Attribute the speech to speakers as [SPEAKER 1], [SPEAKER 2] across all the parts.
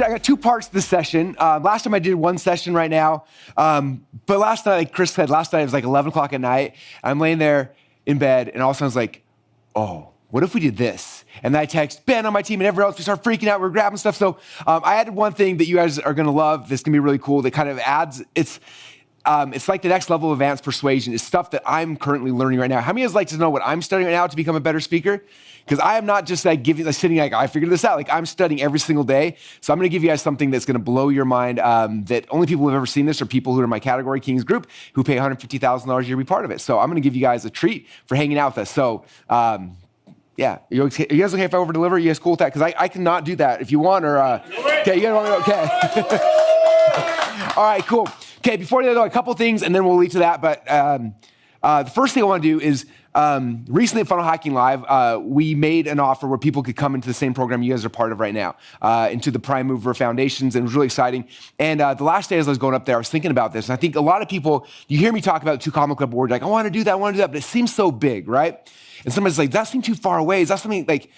[SPEAKER 1] I got two parts to this session. Last time I did one session right now, but last night, like Chris said, last night it was like 11 o'clock at night. I'm laying there in bed, and all of a sudden I was like, oh, what if we did this? And then I text Ben on my team and everyone else. We start freaking out. We're grabbing stuff. So I added one thing that you guys are going to love. This can be really cool. That kind of adds, it's like the next level of advanced persuasion. It's stuff that I'm currently learning right now. How many of you guys like to know what I'm studying right now to become a better speaker? Because I am not just like sitting like, I figured this out. Like I'm studying every single day. So I'm going to give you guys something that's going to blow your mind, that only people who have ever seen this are people who are in my Category Kings group who pay $150,000 a year to be part of it. So I'm going to give you guys a treat for hanging out with us. So yeah, you guys okay if I over deliver? You guys cool with that? Because I cannot do that if you want, or okay, you guys want to go? Okay. All right, cool. Okay, before that, though, a couple things, and then we'll lead to that. But the first thing I want to do is, recently at Funnel Hacking Live, we made an offer where people could come into the same program you guys are part of right now, into the Prime Mover Foundations, and it was really exciting. And the last day as I was going up there, I was thinking about this, and I think a lot of people, you hear me talk about the 2 Comma Club awards, like, I want to do that, but it seems so big, right? And somebody's like, that seems too far away. Is that something like,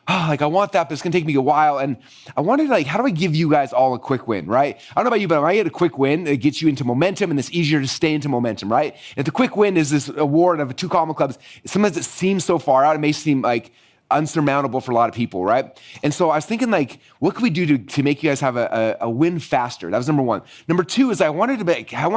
[SPEAKER 1] like I want that, but it's gonna take me a while. And I wanted like, how do I give you guys all a quick win, right? I don't know about you, but when I get a quick win, it gets you into momentum, and it's easier to stay into momentum, right? And if the quick win is this award of 2 Comma Clubs, sometimes it seems so far out, it may seem like unsurmountable for a lot of people, right? And so I was thinking like, what can we do to make you guys have a win faster? That was number one. Number two is I want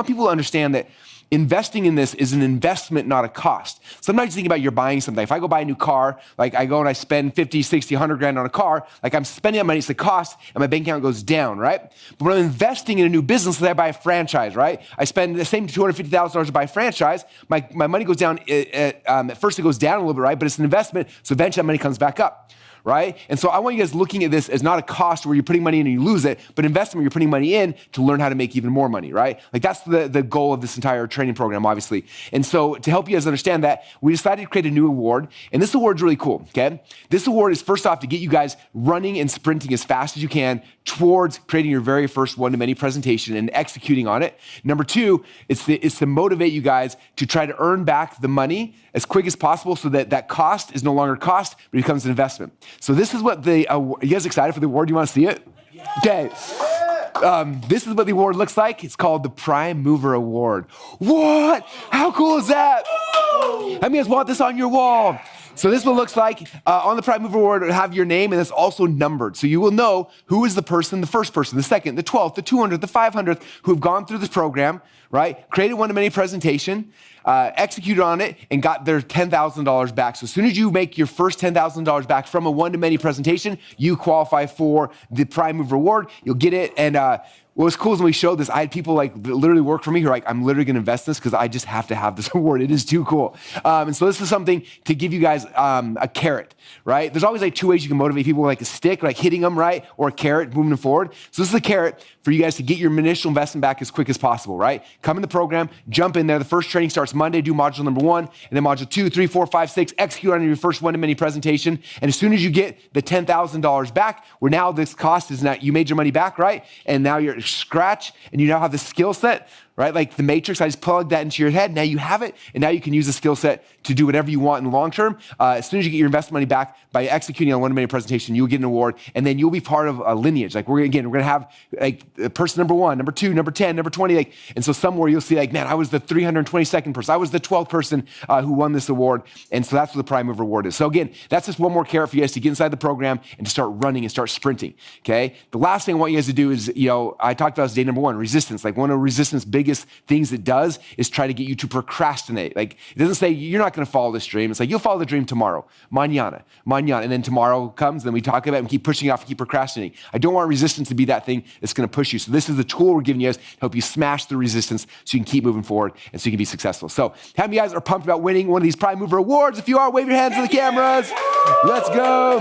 [SPEAKER 1] people to understand that investing in this is an investment, not a cost. Sometimes you think about you're buying something. If I go buy a new car, like I go and I spend 50, 60, 100 grand on a car, like I'm spending that money, it's the cost, and my bank account goes down, right? But when I'm investing in a new business, let's say I buy a franchise, right? I spend the same $250,000 to buy a franchise, my money goes down, at first it goes down a little bit, right? But it's an investment, so eventually that money comes back up. Right? And so I want you guys looking at this as not a cost where you're putting money in and you lose it, but investment where you're putting money in to learn how to make even more money, right? Like that's the goal of this entire training program, obviously. And so to help you guys understand that, we decided to create a new award, and this award's really cool, okay? This award is first off to get you guys running and sprinting as fast as you can towards creating your very first one-to-many presentation and executing on it. Number two, it's to motivate you guys to try to earn back the money as quick as possible so that that cost is no longer cost, but it becomes an investment. So this is what you guys excited for the award? You want to see it? Okay. This is what the award looks like. It's called the Prime Mover Award. What? How cool is that? How many of you guys want this on your wall? So this is what it looks like. On the Prime Mover Award, it'll have your name, and it's also numbered. So you will know who is the person, the first person, the second, the 12th, the 200th, the 500th, who have gone through this program, right? Created one-to-many presentation, executed on it, and got their $10,000 back. So as soon as you make your first $10,000 back from a one-to-many presentation, you qualify for the Prime Mover Award. You'll get it, and what was cool is when we showed this, I had people like literally work for me who are like, I'm literally gonna invest in this because I just have to have this award. It is too cool. And so this is something to give you guys a carrot, right? There's always like 2 ways you can motivate people, like a stick, like hitting them, right? Or a carrot, moving them forward. So this is a carrot for you guys to get your initial investment back as quick as possible, right? Come in the program, jump in there. The first training starts Monday, do module number 1, and then module 2, 3, 4, 5, 6, execute on your first one-to-many presentation. And as soon as you get the $10,000 back, where now this cost is not, you made your money back, right? And now you're scratch, and you now have the skill set, right? Like the Matrix, I just plugged that into your head. Now you have it, and now you can use the skill set to do whatever you want in the long term. As soon as you get your investment money back by executing on a one-to-many presentation, you'll get an award, and then you'll be part of a lineage. Like we're gonna have like person number 1, number 2, number 10, number 20, like, and so somewhere you'll see like, man, I was the 322nd person. I was the 12th person who won this award, and so that's what the Prime Mover Award is. So again, that's just one more carrot for you guys to get inside the program and to start running and start sprinting, okay? The last thing I want you guys to do is, I talked about this day number 1, resistance. Like one of resistance biggest things it does is try to get you to procrastinate. Like it doesn't say you're not going to follow this dream. It's like you'll follow the dream tomorrow, mañana, and then tomorrow comes, then we talk about it and keep pushing it off and keep procrastinating. I don't want resistance to be that thing that's going to push you. So this is the tool we're giving you guys to help you smash the resistance so you can keep moving forward and so you can be successful. So how many of you guys are pumped about winning one of these Prime Mover Awards? If you are, wave your hands to the cameras. Let's go.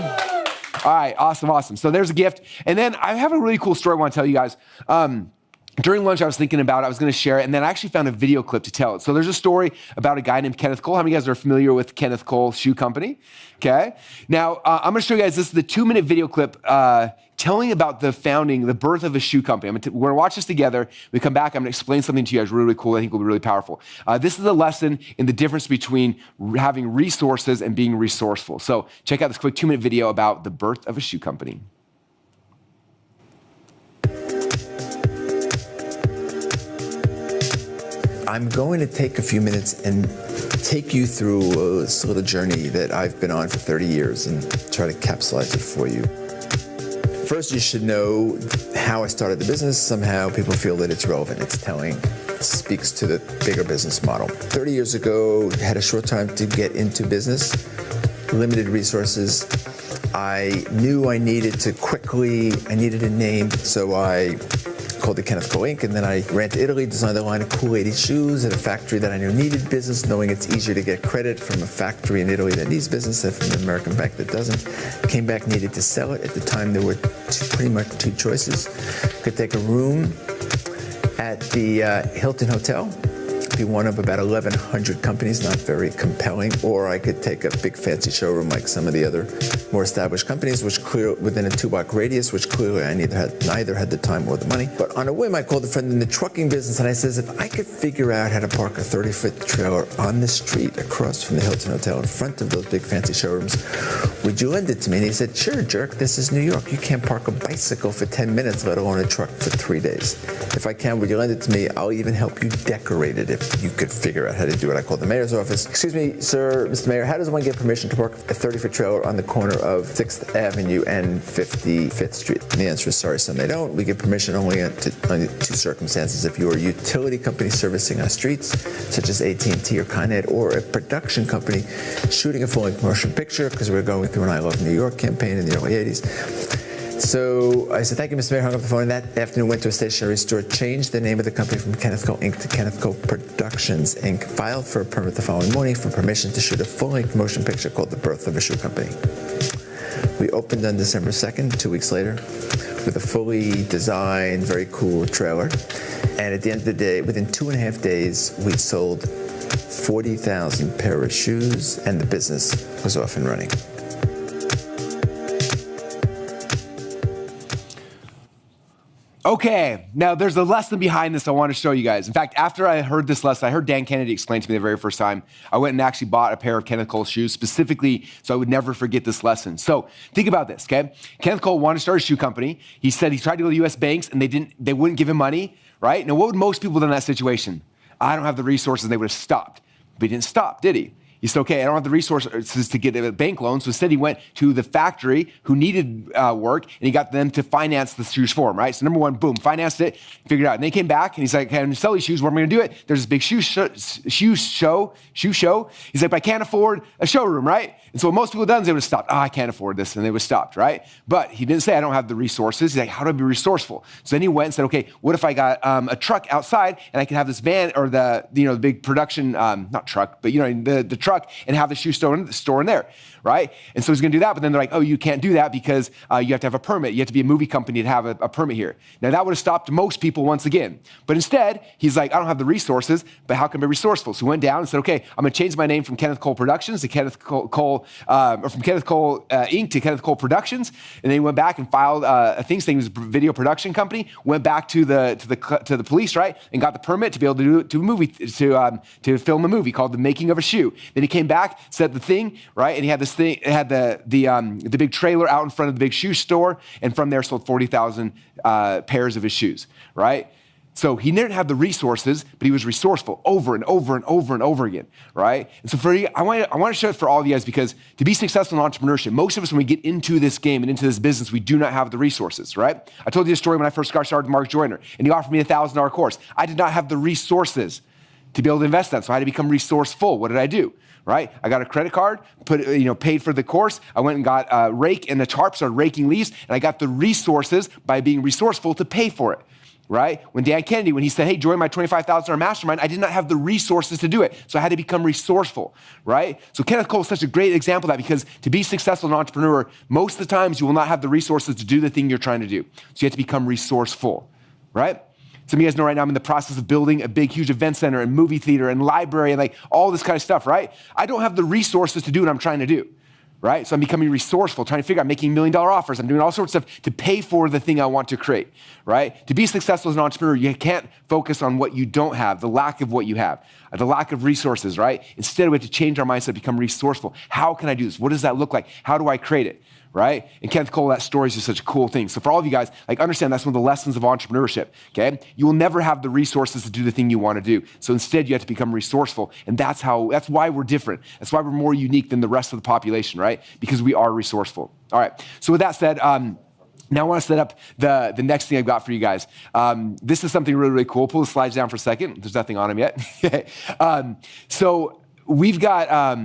[SPEAKER 1] All right, awesome. So there's a gift. And then I have a really cool story I want to tell you guys. During lunch, I was thinking about it. I was going to share it, and then I actually found a video clip to tell it. So there's a story about a guy named Kenneth Cole. How many of you guys are familiar with Kenneth Cole Shoe Company? Okay. Now, I'm going to show you guys, this is the 2-minute video clip telling about the founding, the birth of a shoe company. We're going to watch this together. We come back, I'm going to explain something to you guys really cool I think will be really powerful. This is a lesson in the difference between having resources and being resourceful. So check out this quick 2-minute video about the birth of a shoe company.
[SPEAKER 2] I'm going to take a few minutes and take you through this little journey that I've been on for 30 years and try to capsulize it for you. First, you should know how I started the business. Somehow people feel that it's relevant, it's telling, it speaks to the bigger business model. 30 years ago, I had a short time to get into business, limited resources. I knew I needed a name, so I called it Kenneth Cole Inc. And then I ran to Italy, designed a line of cool lady shoes at a factory that I knew needed business, knowing it's easier to get credit from a factory in Italy that needs business than from an American bank that doesn't. Came back, needed to sell it. At the time, there were pretty much two choices. Could take a room at the Hilton Hotel, be one of about 1,100 companies, not very compelling, or I could take a big fancy showroom like some of the other more established companies, which clearly within a 2-block radius, which clearly I neither had the time or the money. But on a whim, I called a friend in the trucking business and I says, if I could figure out how to park a 30-foot trailer on the street across from the Hilton Hotel in front of those big fancy showrooms, would you lend it to me? And he said, sure, jerk, this is New York. You can't park a bicycle for 10 minutes, let alone a truck for 3 days. If I can, would you lend it to me? I'll even help you decorate it if you could figure out how to do it. I called the mayor's office. Excuse me, sir, Mr. Mayor, how does one get permission to park a 30-foot trailer on the corner of 6th Avenue and 55th Street? And the answer is, sorry, son, they don't. We get permission only under two circumstances. If you're a utility company servicing our streets, such as AT&T or Con Ed, or a production company shooting a full-length motion picture, because we're going through an I Love New York campaign in the early 80s. So I said, thank you, Mr. Mayor, hung up the phone, and that afternoon went to a stationery store, changed the name of the company from Kenneth Cole Inc. to Kenneth Cole Productions Inc., filed for a permit the following morning for permission to shoot a full-length motion picture called The Birth of a Shoe Company. We opened on December 2nd, 2 weeks later, with a fully designed, very cool trailer. And at the end of the day, within 2.5 days, we sold 40,000 pair of shoes, and the business was off and running.
[SPEAKER 1] Okay, now there's a lesson behind this I want to show you guys. In fact, after I heard this lesson, I heard Dan Kennedy explain to me the very first time. I went and actually bought a pair of Kenneth Cole shoes specifically so I would never forget this lesson. So think about this, okay? Kenneth Cole wanted to start a shoe company. He said he tried to go to US banks and they wouldn't give him money, right? Now, what would most people do in that situation? I don't have the resources, and they would have stopped. But he didn't stop, did he? He said, okay, I don't have the resources to get a bank loan. So instead he went to the factory who needed work, and he got them to finance the shoes for him, right? So number one, boom, financed it, figured it out. And they came back and he's like, okay, I'm gonna sell these shoes. Where am I gonna do it? There's this big shoe show. He's like, but I can't afford a showroom, right? And so what most people have done is they would have stopped. Oh, I can't afford this. And they would have stopped, right? But he didn't say, I don't have the resources. He's like, how do I be resourceful? So then he went and said, okay, what if I got a truck outside and I could have this van or the big production, not truck, but the truck, and have the shoe store in there, right? And so he's gonna do that, but then they're like, oh, you can't do that because you have to have a permit. You have to be a movie company to have a permit here. Now that would have stopped most people once again. But instead, he's like, I don't have the resources, but how can I be resourceful? So he went down and said, okay, I'm gonna change my name from Kenneth Cole Productions to Kenneth Cole, or from Kenneth Cole Inc. to Kenneth Cole Productions. And then he went back and filed a thing saying it was a video production company, went back to the police, right? And got the permit to be able to do a movie, to film a movie called The Making of a Shoe. Then he came back, said the thing, right? And he had this thing, it had the big trailer out in front of the big shoe store, and from there sold 40,000 pairs of his shoes, right? So he didn't have the resources, but he was resourceful over and over and over and over again, right? And so for you, I want to show it for all of you guys, because to be successful in entrepreneurship, most of us, when we get into this game and into this business, we do not have the resources, right? I told you a story when I first got started with Mark Joyner, and he offered me a $1,000 course. I did not have the resources to be able to invest in that, so I had to become resourceful. What did I do? Right? I got a credit card, paid for the course. I went and got a rake and a tarp, started raking leaves, and I got the resources by being resourceful to pay for it, right? When Dan Kennedy, when he said, hey, join my $25,000 mastermind, I did not have the resources to do it, so I had to become resourceful, right? So Kenneth Cole is such a great example of that, because to be successful as an entrepreneur, most of the times you will not have the resources to do the thing you're trying to do. So you have to become resourceful, right? Some of you guys know right now I'm in the process of building a big, huge event center and movie theater and library and like all this kind of stuff, right? I don't have the resources to do what I'm trying to do, right? So I'm becoming resourceful, trying to figure out, making $1 million offers. I'm doing all sorts of stuff to pay for the thing I want to create, right? To be successful as an entrepreneur, you can't focus on what you don't have, the lack of what you have, the lack of resources, right? Instead, we have to change our mindset, become resourceful. How can I do this? What does that look like? How do I create it? right? And Kenneth Cole, that story is just such a cool thing. So for all of you guys, like understand that's one of the lessons of entrepreneurship, okay? You will never have the resources to do the thing you want to do. So instead you have to become resourceful. And that's why we're different. That's why we're more unique than the rest of the population, right? Because we are resourceful. All right, so with that said, now I want to set up the next thing I've got for you guys. This is something really, really cool. Pull the slides down for a second. There's nothing on them yet. So we've got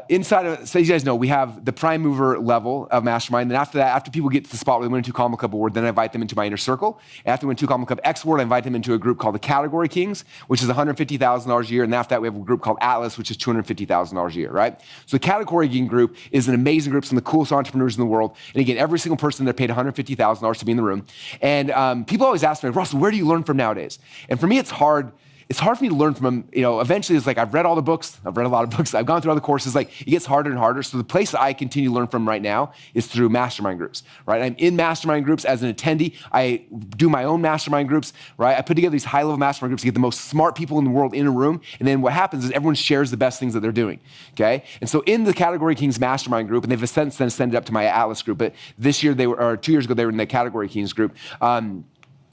[SPEAKER 1] inside of, so you guys know, we have the prime mover level of mastermind. Then after that, after people get to the spot where they win a 2 Column Club award, then I invite them into my inner circle. And after they win 2 Column Club X award, I invite them into a group called the Category Kings, which is $150,000 a year. And after that, we have a group called Atlas, which is $250,000 a year, right? So the Category King group is an amazing group, some of the coolest entrepreneurs in the world. And again, every single person they're paid $150,000 to be in the room. And people always ask me, Russell, where do you learn from nowadays? And for me, it's hard. It's hard for me to learn from them. Eventually it's like, I've read all the books. I've read a lot of books. I've gone through all the courses. Like, it gets harder and harder. So the place that I continue to learn from right now is through mastermind groups, right? I'm in mastermind groups as an attendee. I do my own mastermind groups, right? I put together these high-level mastermind groups to get the most smart people in the world in a room. And then what happens is everyone shares the best things that they're doing, okay? And so in the Category Kings mastermind group, and they've since then extended up to my Atlas group, but this year or 2 years ago, they were in the Category Kings group.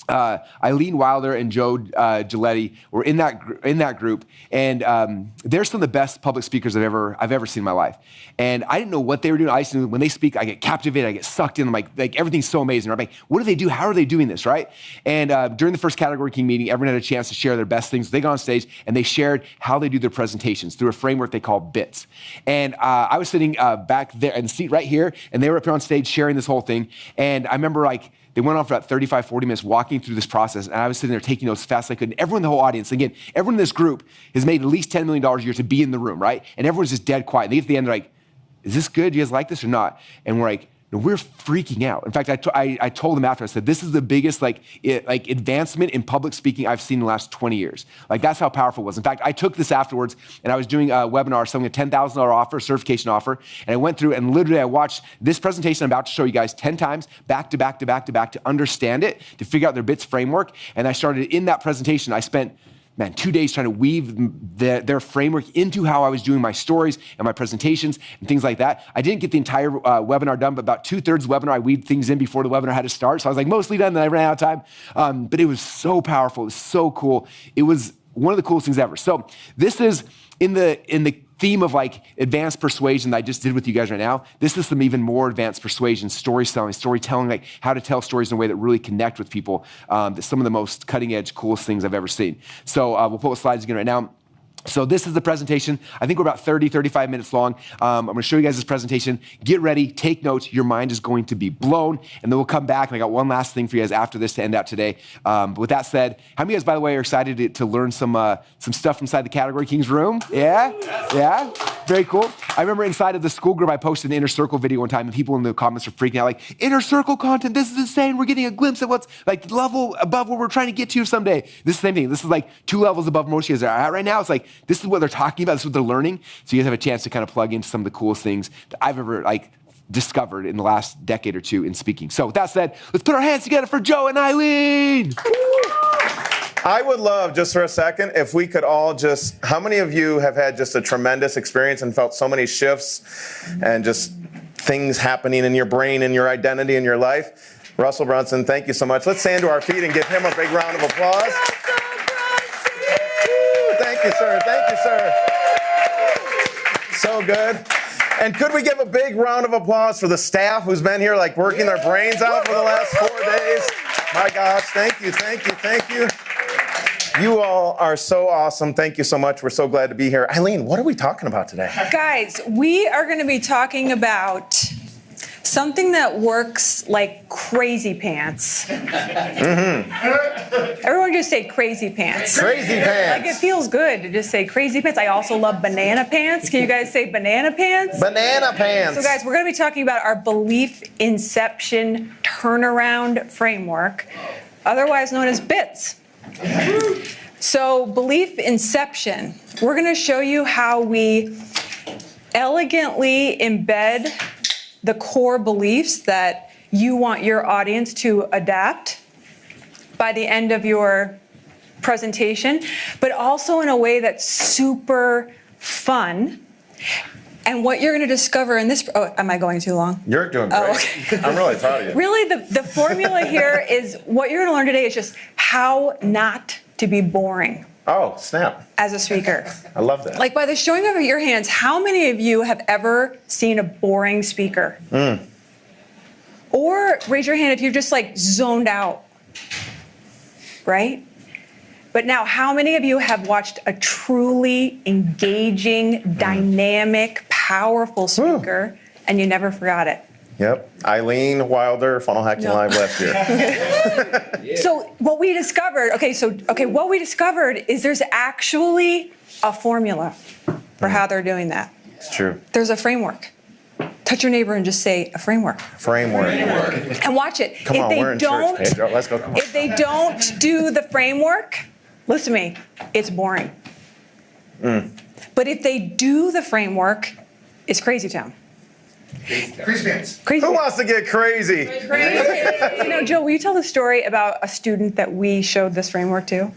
[SPEAKER 1] Eileen Wilder and Joe Giletti were in that group, and they're some of the best public speakers I've ever seen in my life. And I didn't know what they were doing. I just knew when they speak, I get captivated, I get sucked in. I'm like everything's so amazing. I'm like, what do they do? How are they doing this, right? And during the first Category King meeting, everyone had a chance to share their best things. They got on stage and they shared how they do their presentations through a framework they call BITS. And I was sitting back there in the seat right here, and they were up here on stage sharing this whole thing. And I remember they went on for about 35, 40 minutes walking through this process, and I was sitting there taking notes as fast as I could. And everyone in the whole audience, again, everyone in this group has made at least $10 million a year to be in the room, right? And everyone's just dead quiet. And they get to the end, they're like, is this good? Do you guys like this or not? And we're like, no, we're freaking out. In fact, I told them after, I said, this is the biggest advancement in public speaking I've seen in the last 20 years. That's how powerful it was. In fact, I took this afterwards, and I was doing a webinar selling a $10,000 offer, certification offer, and I went through and literally I watched this presentation I'm about to show you guys 10 times, back to back to back to back, to understand it, to figure out their BITS framework. And I started in that presentation, I spent 2 days trying to weave their framework into how I was doing my stories and my presentations and things like that. I didn't get the entire webinar done, but about 2/3 of the webinar, I weaved things in before the webinar had to start. So I was mostly done, then I ran out of time. But it was so powerful. It was so cool. It was one of the coolest things ever. So this is in the theme of advanced persuasion that I just did with you guys right now. This is some even more advanced persuasion, storytelling, how to tell stories in a way that really connect with people. That's some of the most cutting edge, coolest things I've ever seen. So we'll pull the slides again right now. So this is the presentation. I think we're about 30, 35 minutes long. I'm going to show you guys this presentation. Get ready, take notes. Your mind is going to be blown. And then we'll come back, and I got one last thing for you guys after this to end out today. But with that said, how many of you guys, by the way, are excited to learn some stuff inside the Category Kings room? Yeah? Yeah? Very cool. I remember inside of the school group, I posted an Inner Circle video one time, and people in the comments were freaking out, Inner Circle content, this is insane. We're getting a glimpse of what's level above what we're trying to get to someday. This is the same thing. This is 2 levels above most of you guys are at right now. It's this is what they're talking about. This is what they're learning. So you guys have a chance to kind of plug into some of the coolest things that I've ever discovered in the last decade or two in speaking. So with that said, let's put our hands together for Joe and Eileen.
[SPEAKER 3] I would love, just for a second, if we could all how many of you have had just a tremendous experience and felt so many shifts and just things happening in your brain and your identity and your life? Russell Brunson, thank you so much. Let's stand to our feet and give him a big round of applause. Thank you, sir. Thank you, sir. So good. And could we give a big round of applause for the staff who's been here working their brains out for the last 4 days? My gosh, thank you, thank you, thank you. You all are so awesome. Thank you so much. We're so glad to be here. Eileen, what are we talking about today?
[SPEAKER 4] Guys, we are going to be talking about something that works like crazy pants. Mm-hmm. Everyone just say crazy pants.
[SPEAKER 3] Crazy pants.
[SPEAKER 4] It feels good to just say crazy pants. I also love banana pants. Can you guys say banana pants?
[SPEAKER 3] Banana pants.
[SPEAKER 4] So guys, we're going to be talking about our belief inception turnaround framework, otherwise known as BITS. So belief inception, we're going to show you how we elegantly embed the core beliefs that you want your audience to adapt by the end of your presentation, but also in a way that's super fun And what you're going to discover in this, oh, am I going too long?
[SPEAKER 3] You're doing great.
[SPEAKER 4] Oh, okay.
[SPEAKER 3] I'm really proud of you.
[SPEAKER 4] Really, the formula here is what you're going to learn today is just how not to be boring
[SPEAKER 3] Oh, snap.
[SPEAKER 4] as a speaker.
[SPEAKER 3] I love that.
[SPEAKER 4] Like by the showing of your hands, how many of you have ever seen a boring speaker? Or raise your hand if you're just like zoned out, right? But now, how many of you have watched a truly engaging, dynamic, powerful speaker and you never forgot it?
[SPEAKER 3] Yep. Eileen Wilder, Funnel Hacking
[SPEAKER 4] No.
[SPEAKER 3] Live last year.
[SPEAKER 4] So what we discovered, what we discovered is there's actually a formula for how they're doing that.
[SPEAKER 3] It's true.
[SPEAKER 4] There's a framework. Touch your neighbor and just say a framework.
[SPEAKER 3] Framework.
[SPEAKER 4] And watch it.
[SPEAKER 3] Come on, we're in church, Pedro. Let's go. Come on.
[SPEAKER 4] If they don't do the framework, listen to me, it's boring. But if they do the framework, it's crazy town.
[SPEAKER 5] Crazy pants.
[SPEAKER 4] Crazy.
[SPEAKER 3] Who wants to get crazy?
[SPEAKER 4] You know, Joe, will you tell the story about a student that we showed this framework to?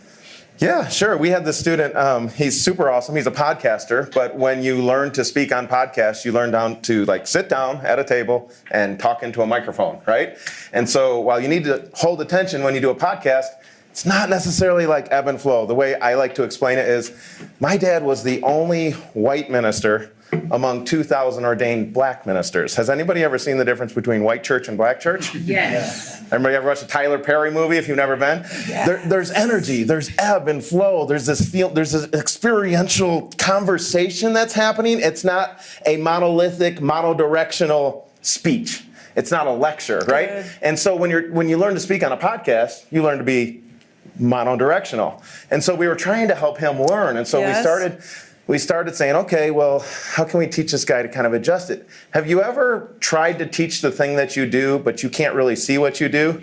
[SPEAKER 3] Yeah, sure. We had this student. He's super awesome. He's a podcaster. But when you learn to speak on podcasts, you learn down to like sit down at a table and talk into a microphone, right? And so while you need to hold attention when you do a podcast, it's not necessarily like ebb and flow. The way I like to explain it is my dad was the only white minister among 2,000 ordained black ministers. Has anybody ever seen the difference between white church and black church?
[SPEAKER 5] Yes.
[SPEAKER 3] Everybody ever watched a Tyler Perry movie if you've never been?
[SPEAKER 4] Yeah.
[SPEAKER 3] There's energy, there's ebb and flow, there's this experiential conversation that's happening. It's not a monolithic, monodirectional speech. It's not a lecture, right?
[SPEAKER 4] Good.
[SPEAKER 3] And so when you learn to speak on a podcast, you learn to be monodirectional. And so we were trying to help him learn. And so
[SPEAKER 4] Yes.
[SPEAKER 3] we started saying, okay, well, how can we teach this guy to kind of adjust it? Have you ever tried to teach the thing that you do, but you can't really see what you do?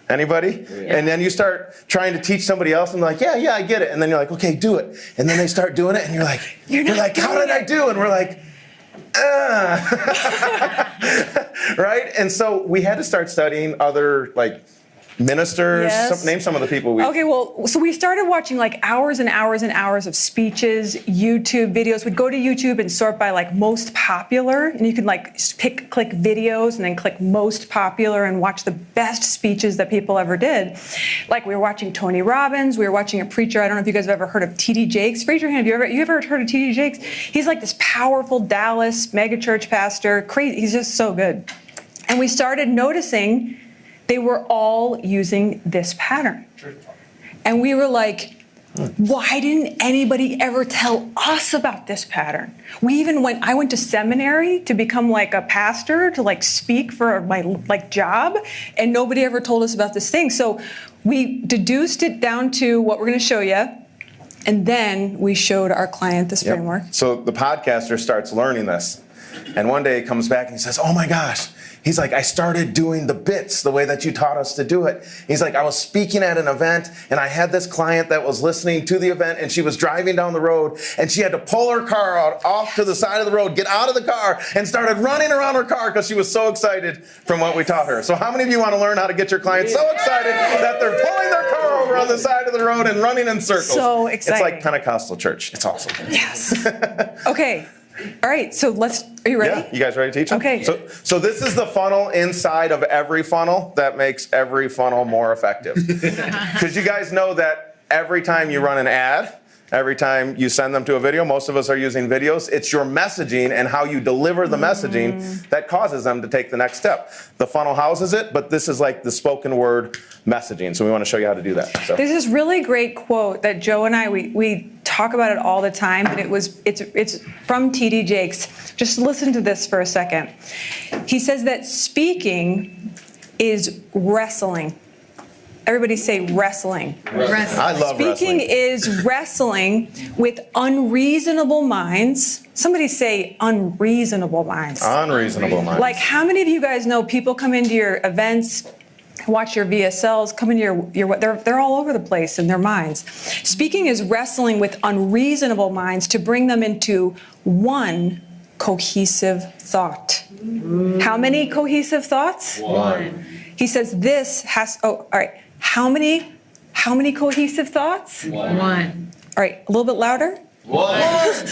[SPEAKER 3] Anybody? Yeah. And then you start trying to teach somebody else and they're like, yeah, I get it. And then you're like, okay, do it. And then they start doing it and you're like, how did I do? And we're like, right? And so we had to start studying other like ministers.
[SPEAKER 4] Yes.
[SPEAKER 3] Name some of the people we.
[SPEAKER 4] Okay, well, so we started watching like hours and hours and hours of speeches, YouTube videos. We'd go to YouTube and sort by like most popular, and you could like click videos and then click most popular and watch the best speeches that people ever did. Like we were watching Tony Robbins, we were watching a preacher. I don't know if you guys have ever heard of T.D. Jakes. Raise your hand. Have you ever heard of T.D. Jakes? He's like this powerful Dallas megachurch pastor. Crazy. He's just so good. And we started noticing they were all using this pattern. And we were like, why didn't anybody ever tell us about this pattern? I went to seminary to become like a pastor, to like speak for my like job, and nobody ever told us about this thing. So we deduced it down to what we're gonna show you, and then we showed our client this framework.
[SPEAKER 3] So the podcaster starts learning this, and one day he comes back and he says, oh my gosh, he's like, I started doing the bits the way that you taught us to do it. He's like, I was speaking at an event and I had this client that was listening to the event and she was driving down the road and she had to pull her car out off to the side of the road, get out of the car and started running around her car because she was so excited from what we taught her. So how many of you want to learn how to get your clients so excited that they're pulling their car over on the side of the road and running in circles?
[SPEAKER 4] So exciting.
[SPEAKER 3] It's like Pentecostal church. It's awesome.
[SPEAKER 4] Yes. Okay. All right, so are you ready?
[SPEAKER 3] Yeah, you guys ready to teach them?
[SPEAKER 4] Okay.
[SPEAKER 3] So this is the funnel inside of every funnel that makes every funnel more effective. Because you guys know that every time you run an ad, every time you send them to a video, most of us are using videos, it's your messaging and how you deliver the messaging that causes them to take the next step. The funnel houses it, but this is like the spoken word messaging. So we want to show you how to do that. So.
[SPEAKER 4] There's this really great quote that Joe and I, we talk about it all the time, but it's from T.D. Jakes. Just listen to this for a second. He says that speaking is wrestling. Everybody say wrestling.
[SPEAKER 3] I love
[SPEAKER 4] Speaking
[SPEAKER 3] wrestling.
[SPEAKER 4] is wrestling with unreasonable minds. Somebody say unreasonable minds.
[SPEAKER 3] Unreasonable minds.
[SPEAKER 4] Like how many of you guys know people come into your events, watch your VSLs, come into they're all over the place in their minds. Speaking is wrestling with unreasonable minds to bring them into one cohesive thought. How many cohesive thoughts?
[SPEAKER 5] One.
[SPEAKER 4] He says all right. How many cohesive thoughts?
[SPEAKER 5] One.
[SPEAKER 4] All right, a little bit louder.
[SPEAKER 5] One.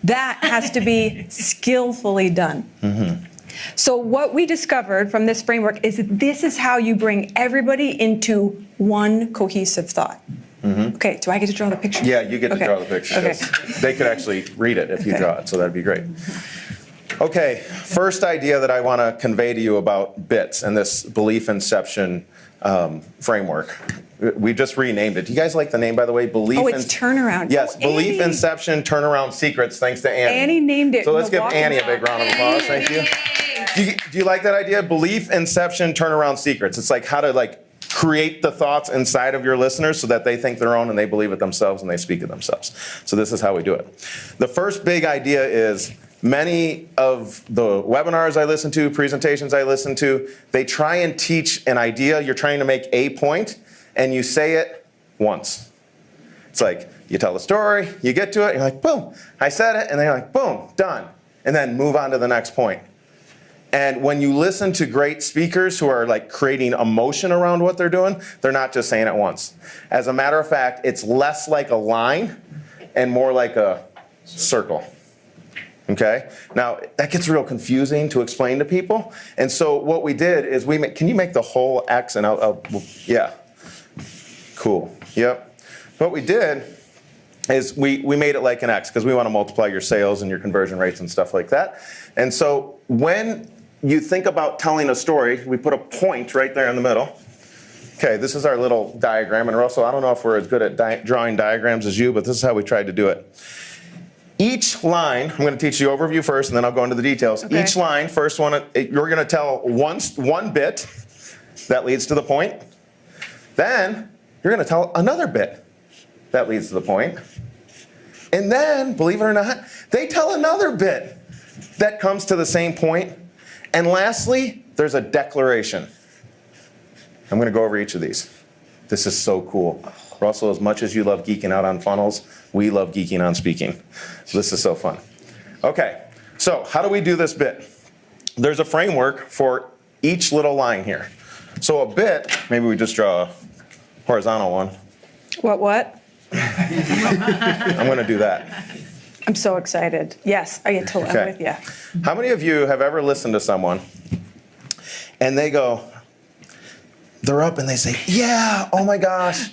[SPEAKER 4] That has to be skillfully done. So what we discovered from this framework is that this is how you bring everybody into one cohesive thought. Okay, do I get to draw the picture?
[SPEAKER 3] Yeah, you get to
[SPEAKER 4] Okay.
[SPEAKER 3] draw the picture.
[SPEAKER 4] Okay.
[SPEAKER 3] 'Cause they could actually read it if you
[SPEAKER 4] Okay.
[SPEAKER 3] draw it, so that'd be great. Okay, first idea that I want to convey to you about BITS and this belief inception framework. We just renamed it. Do you guys like the name, by the way? Belief.
[SPEAKER 4] Oh, it's turnaround.
[SPEAKER 3] Yes,
[SPEAKER 4] Oh,
[SPEAKER 3] belief
[SPEAKER 4] Annie.
[SPEAKER 3] inception, turnaround secrets. Thanks to Annie.
[SPEAKER 4] Annie named it
[SPEAKER 3] So let's give
[SPEAKER 4] Milwaukee.
[SPEAKER 3] Annie a big round of applause. Thank you. Do you like that idea? Belief inception, turnaround secrets. It's like how to create the thoughts inside of your listeners so that they think their own and they believe it themselves and they speak it themselves. So this is how we do it. The first big idea is many of the webinars I listen to, presentations I listen to, they try and teach an idea. You're trying to make a point and you say it once. It's like you tell the story, you get to it, you're like, boom, I said it, and then you're like, boom, done. And then move on to the next point. And when you listen to great speakers who are creating emotion around what they're doing, they're not just saying it once. As a matter of fact, it's less like a line and more like a circle. Okay? Now, that gets real confusing to explain to people. And so what we did is can you make the whole X and yeah. Cool. Yep. What we did is we made it like an X because we want to multiply your sales and your conversion rates and stuff like that. And so when you think about telling a story, we put a point right there in the middle. Okay, this is our little diagram. And Russell, I don't know if we're as good at drawing diagrams as you, but this is how we tried to do it. Each line, I'm going to teach you overview first, and then I'll go into the details.
[SPEAKER 4] Okay.
[SPEAKER 3] Each line, first one, you're going to tell one bit that leads to the point. Then you're going to tell another bit that leads to the point. And then, believe it or not, they tell another bit that comes to the same point. And lastly, there's a declaration. I'm going to go over each of these. This is so cool. Russell, as much as you love geeking out on funnels, we love geeking on speaking. So this is so fun. Okay, so how do we do this bit? There's a framework for each little line here. So a bit, maybe we just draw a horizontal one.
[SPEAKER 4] What?
[SPEAKER 3] I'm going to do that.
[SPEAKER 4] I'm so excited. Yes, I get to live
[SPEAKER 3] Okay.
[SPEAKER 4] with you.
[SPEAKER 3] How many of you have ever listened to someone and they're up and they say, yeah, oh my gosh,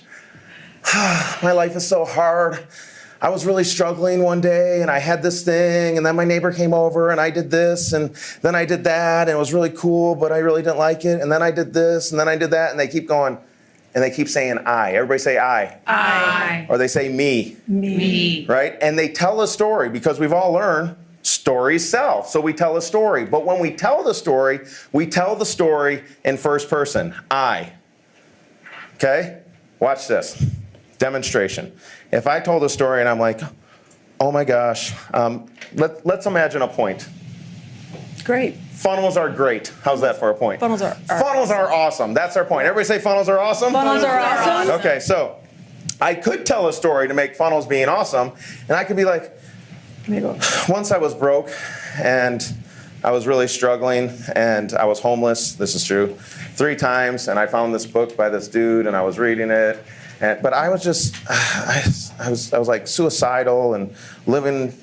[SPEAKER 3] my life is so hard. I was really struggling one day and I had this thing and then my neighbor came over and I did this and then I did that and it was really cool, but I really didn't like it. And then I did this and then I did that, and they keep going and they keep saying I. Everybody say I.
[SPEAKER 6] I.
[SPEAKER 3] Or they say me.
[SPEAKER 6] Me.
[SPEAKER 3] Right? And they tell a story because we've all learned stories sell. So we tell a story. But when we tell the story in first person. I. Okay? Watch this. Demonstration. If I told a story and I'm like, oh my gosh, let's imagine a point.
[SPEAKER 4] Great.
[SPEAKER 3] Funnels are great. How's that for a point?
[SPEAKER 4] Funnels are
[SPEAKER 3] awesome. That's our point. Everybody say funnels are awesome?
[SPEAKER 4] Funnels are awesome.
[SPEAKER 3] Okay, so I could tell a story to make funnels being awesome, and I could be like, once I was broke, and I was really struggling, and I was homeless, this is true, 3 times, and I found this book by this dude, and I was reading it, but I was just, I was like suicidal and living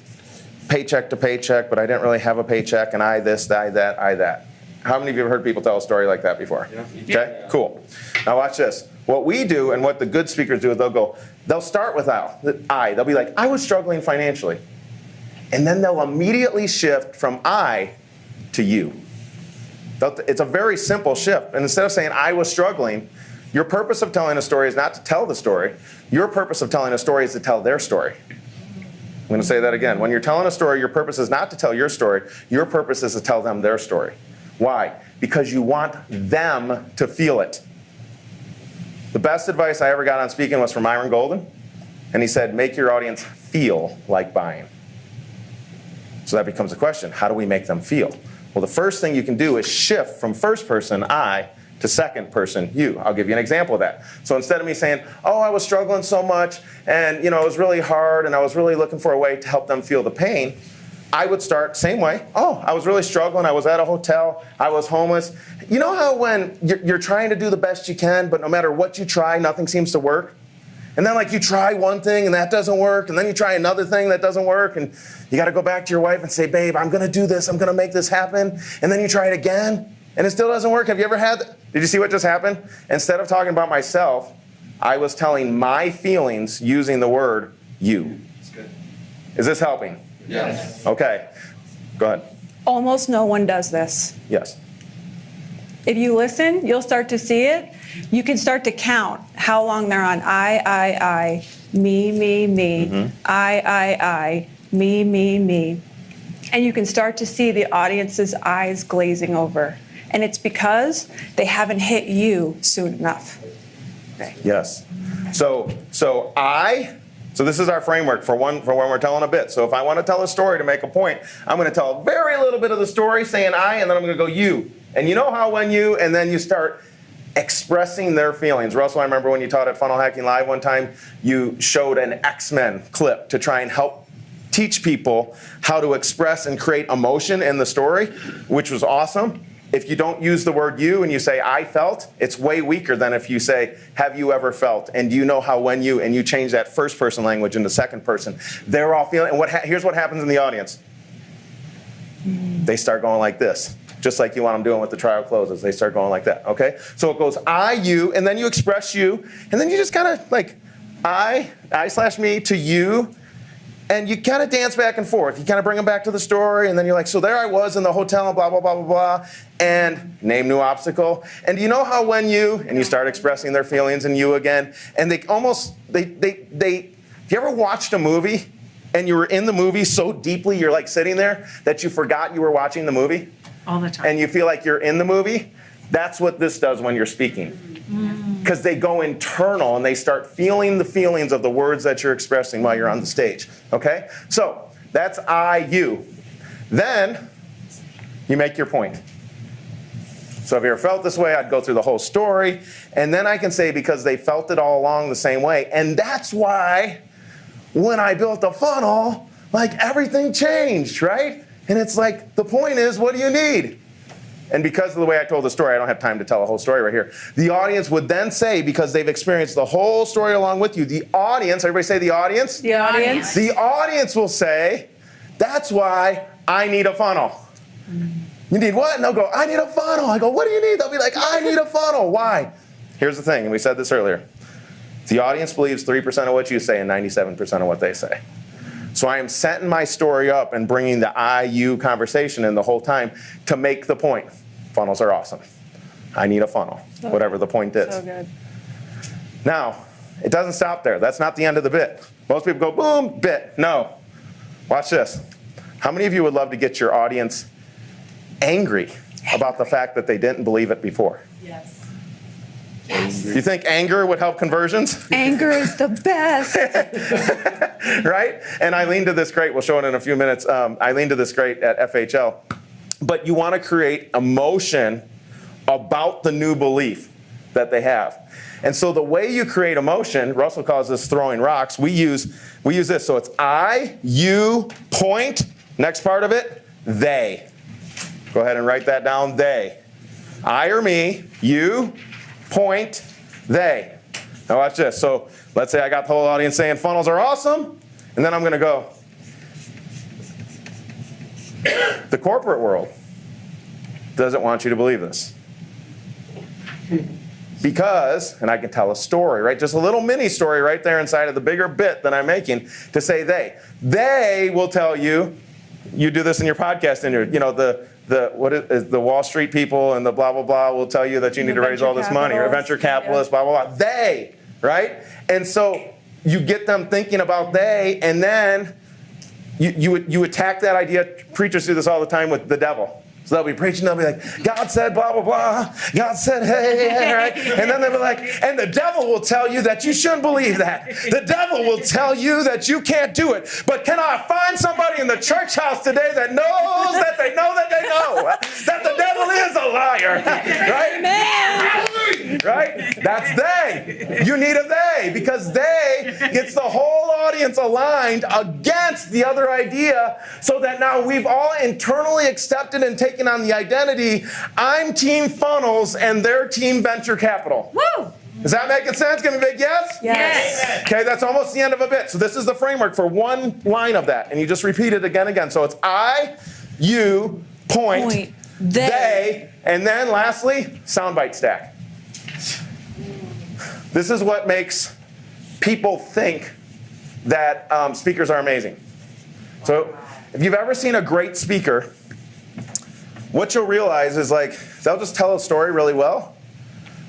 [SPEAKER 3] paycheck to paycheck, but I didn't really have a paycheck, and I this, I that, I that. How many of you have heard people tell a story like that before? Yeah. Okay, cool. Now watch this. What we do and what the good speakers do is they'll start with I. They'll be like, I was struggling financially. And then they'll immediately shift from I to you. It's a very simple shift. And instead of saying I was struggling, your purpose of telling a story is not to tell the story. Your purpose of telling a story is to tell their story. I'm going to say that again. When you're telling a story, your purpose is not to tell your story. Your purpose is to tell them their story. Why? Because you want them to feel it. The best advice I ever got on speaking was from Myron Golden. And he said, make your audience feel like buying. So that becomes a question. How do we make them feel? Well, the first thing you can do is shift from first person, I, to second person, you. I'll give you an example of that. So instead of me saying, oh, I was struggling so much, and it was really hard, and I was really looking for a way to help them feel the pain, I would start same way. Oh, I was really struggling. I was at a hotel. I was homeless. You know how when you're trying to do the best you can, but no matter what you try, nothing seems to work? And then like you try one thing and that doesn't work, and then you try another thing that doesn't work, and you got to go back to your wife and say, babe, I'm going to do this. I'm going to make this happen. And then you try it again, and it still doesn't work. Have you ever had that? Did you see what just happened? Instead of talking about myself, I was telling my feelings using the word you.
[SPEAKER 5] That's good.
[SPEAKER 3] Is this helping?
[SPEAKER 5] Yes.
[SPEAKER 3] Okay. Go ahead.
[SPEAKER 4] Almost no one does this.
[SPEAKER 3] Yes.
[SPEAKER 4] If you listen, you'll start to see it. You can start to count how long they're on I, me, me, I, me, me. And you can start to see the audience's eyes glazing over. And it's because they haven't hit you soon enough. Okay.
[SPEAKER 3] Yes. So this is our framework for when we're telling a bit. So if I want to tell a story to make a point, I'm going to tell a very little bit of the story saying I, and then I'm going to go you. And you know how when you, and then you start expressing their feelings. Russell, I remember when you taught at Funnel Hacking Live one time, you showed an X-Men clip to try and help teach people how to express and create emotion in the story, which was awesome. If you don't use the word you and you say I felt, it's way weaker than if you say have you ever felt, and do you know how when you, and you change that first person language into second person. They're all feeling, and here's what happens in the audience. They start going like this. Just like you want them doing with the trial closes. They start going like that, okay? So it goes I, you, and then you express you, and then you just kind of like I/me to you, and you kind of dance back and forth. You kind of bring them back to the story, and then you're like, so there I was in the hotel, and blah, blah, blah, blah, blah, and name new obstacle. And do you know how when you, and you start expressing their feelings in you again, and have you ever watched a movie, and you were in the movie so deeply, you're like sitting there, that you forgot you were watching the movie?
[SPEAKER 6] All the time.
[SPEAKER 3] And you feel like you're in the movie? That's what this does when you're speaking. Because they go internal and they start feeling the feelings of the words that you're expressing while you're on the stage. Okay? So that's I, you. Then you make your point. So if you ever felt this way, I'd go through the whole story. And then I can say because they felt it all along the same way. And that's why when I built the funnel, like everything changed, right? And it's like, the point is, what do you need? And because of the way I told the story, I don't have time to tell the whole story right here. The audience would then say, because they've experienced the whole story along with you, the audience, everybody say the audience?
[SPEAKER 4] The audience.
[SPEAKER 3] The audience will say, that's why I need a funnel. You need what? And they'll go, I need a funnel. I go, what do you need? They'll be like, I need a funnel. Why? Here's the thing, and we said this earlier. The audience believes 3% of what you say and 97% of what they say. So I am setting my story up and bringing the I-you conversation in the whole time to make the point. Funnels are awesome. I need a funnel, whatever the point is.
[SPEAKER 4] So good.
[SPEAKER 3] Now, it doesn't stop there. That's not the end of the bit. Most people go, boom, bit. No. Watch this. How many of you would love to get your audience angry about the fact that they didn't believe it before?
[SPEAKER 6] Yes.
[SPEAKER 3] You think anger would help conversions?
[SPEAKER 4] Anger is the best.
[SPEAKER 3] Right? And Eileen did this great. We'll show it in a few minutes. Eileen did this great at FHL. But you want to create emotion about the new belief that they have. And so the way you create emotion, Russell calls this throwing rocks, we use this. So it's I, you, point. Next part of it, they. Go ahead and write that down, they. I or me, you, point, they. Now watch this. So let's say I got the whole audience saying funnels are awesome, and then I'm going to go. The corporate world doesn't want you to believe this. Because, and I can tell a story, right? Just a little mini story right there inside of the bigger bit that I'm making to say they. They will tell you, you do this in your podcast interview, you know, the Wall Street people and the blah, blah, blah will tell you that you need to raise all this money, or venture capitalists, blah, blah, blah. They, right? And so you get them thinking about they, and then you attack that idea. Preachers do this all the time with the devil. So they'll be preaching, they'll be like, God said blah, blah, blah. God said, hey, right? And then they'll be like, and the devil will tell you that you shouldn't believe that. The devil will tell you that you can't do it. But can I find somebody in the church house today that knows that they know that they know that the devil is a liar, right?
[SPEAKER 4] Amen.
[SPEAKER 3] Right? That's they. You need a they, because they gets the whole audience aligned against the other idea, so that now we've all internally accepted and taken on the identity, I'm team funnels and they're team venture capital.
[SPEAKER 6] Woo!
[SPEAKER 3] Is that making sense? Give me a big yes?
[SPEAKER 4] Yes.
[SPEAKER 3] Okay, that's almost the end of a bit. So this is the framework for one line of that. And you just repeat it again and again. So it's I, you, point, they, and then lastly, soundbite stack. This is what makes people think that speakers are amazing. So if you've ever seen a great speaker, what you'll realize is like they'll just tell a story really well.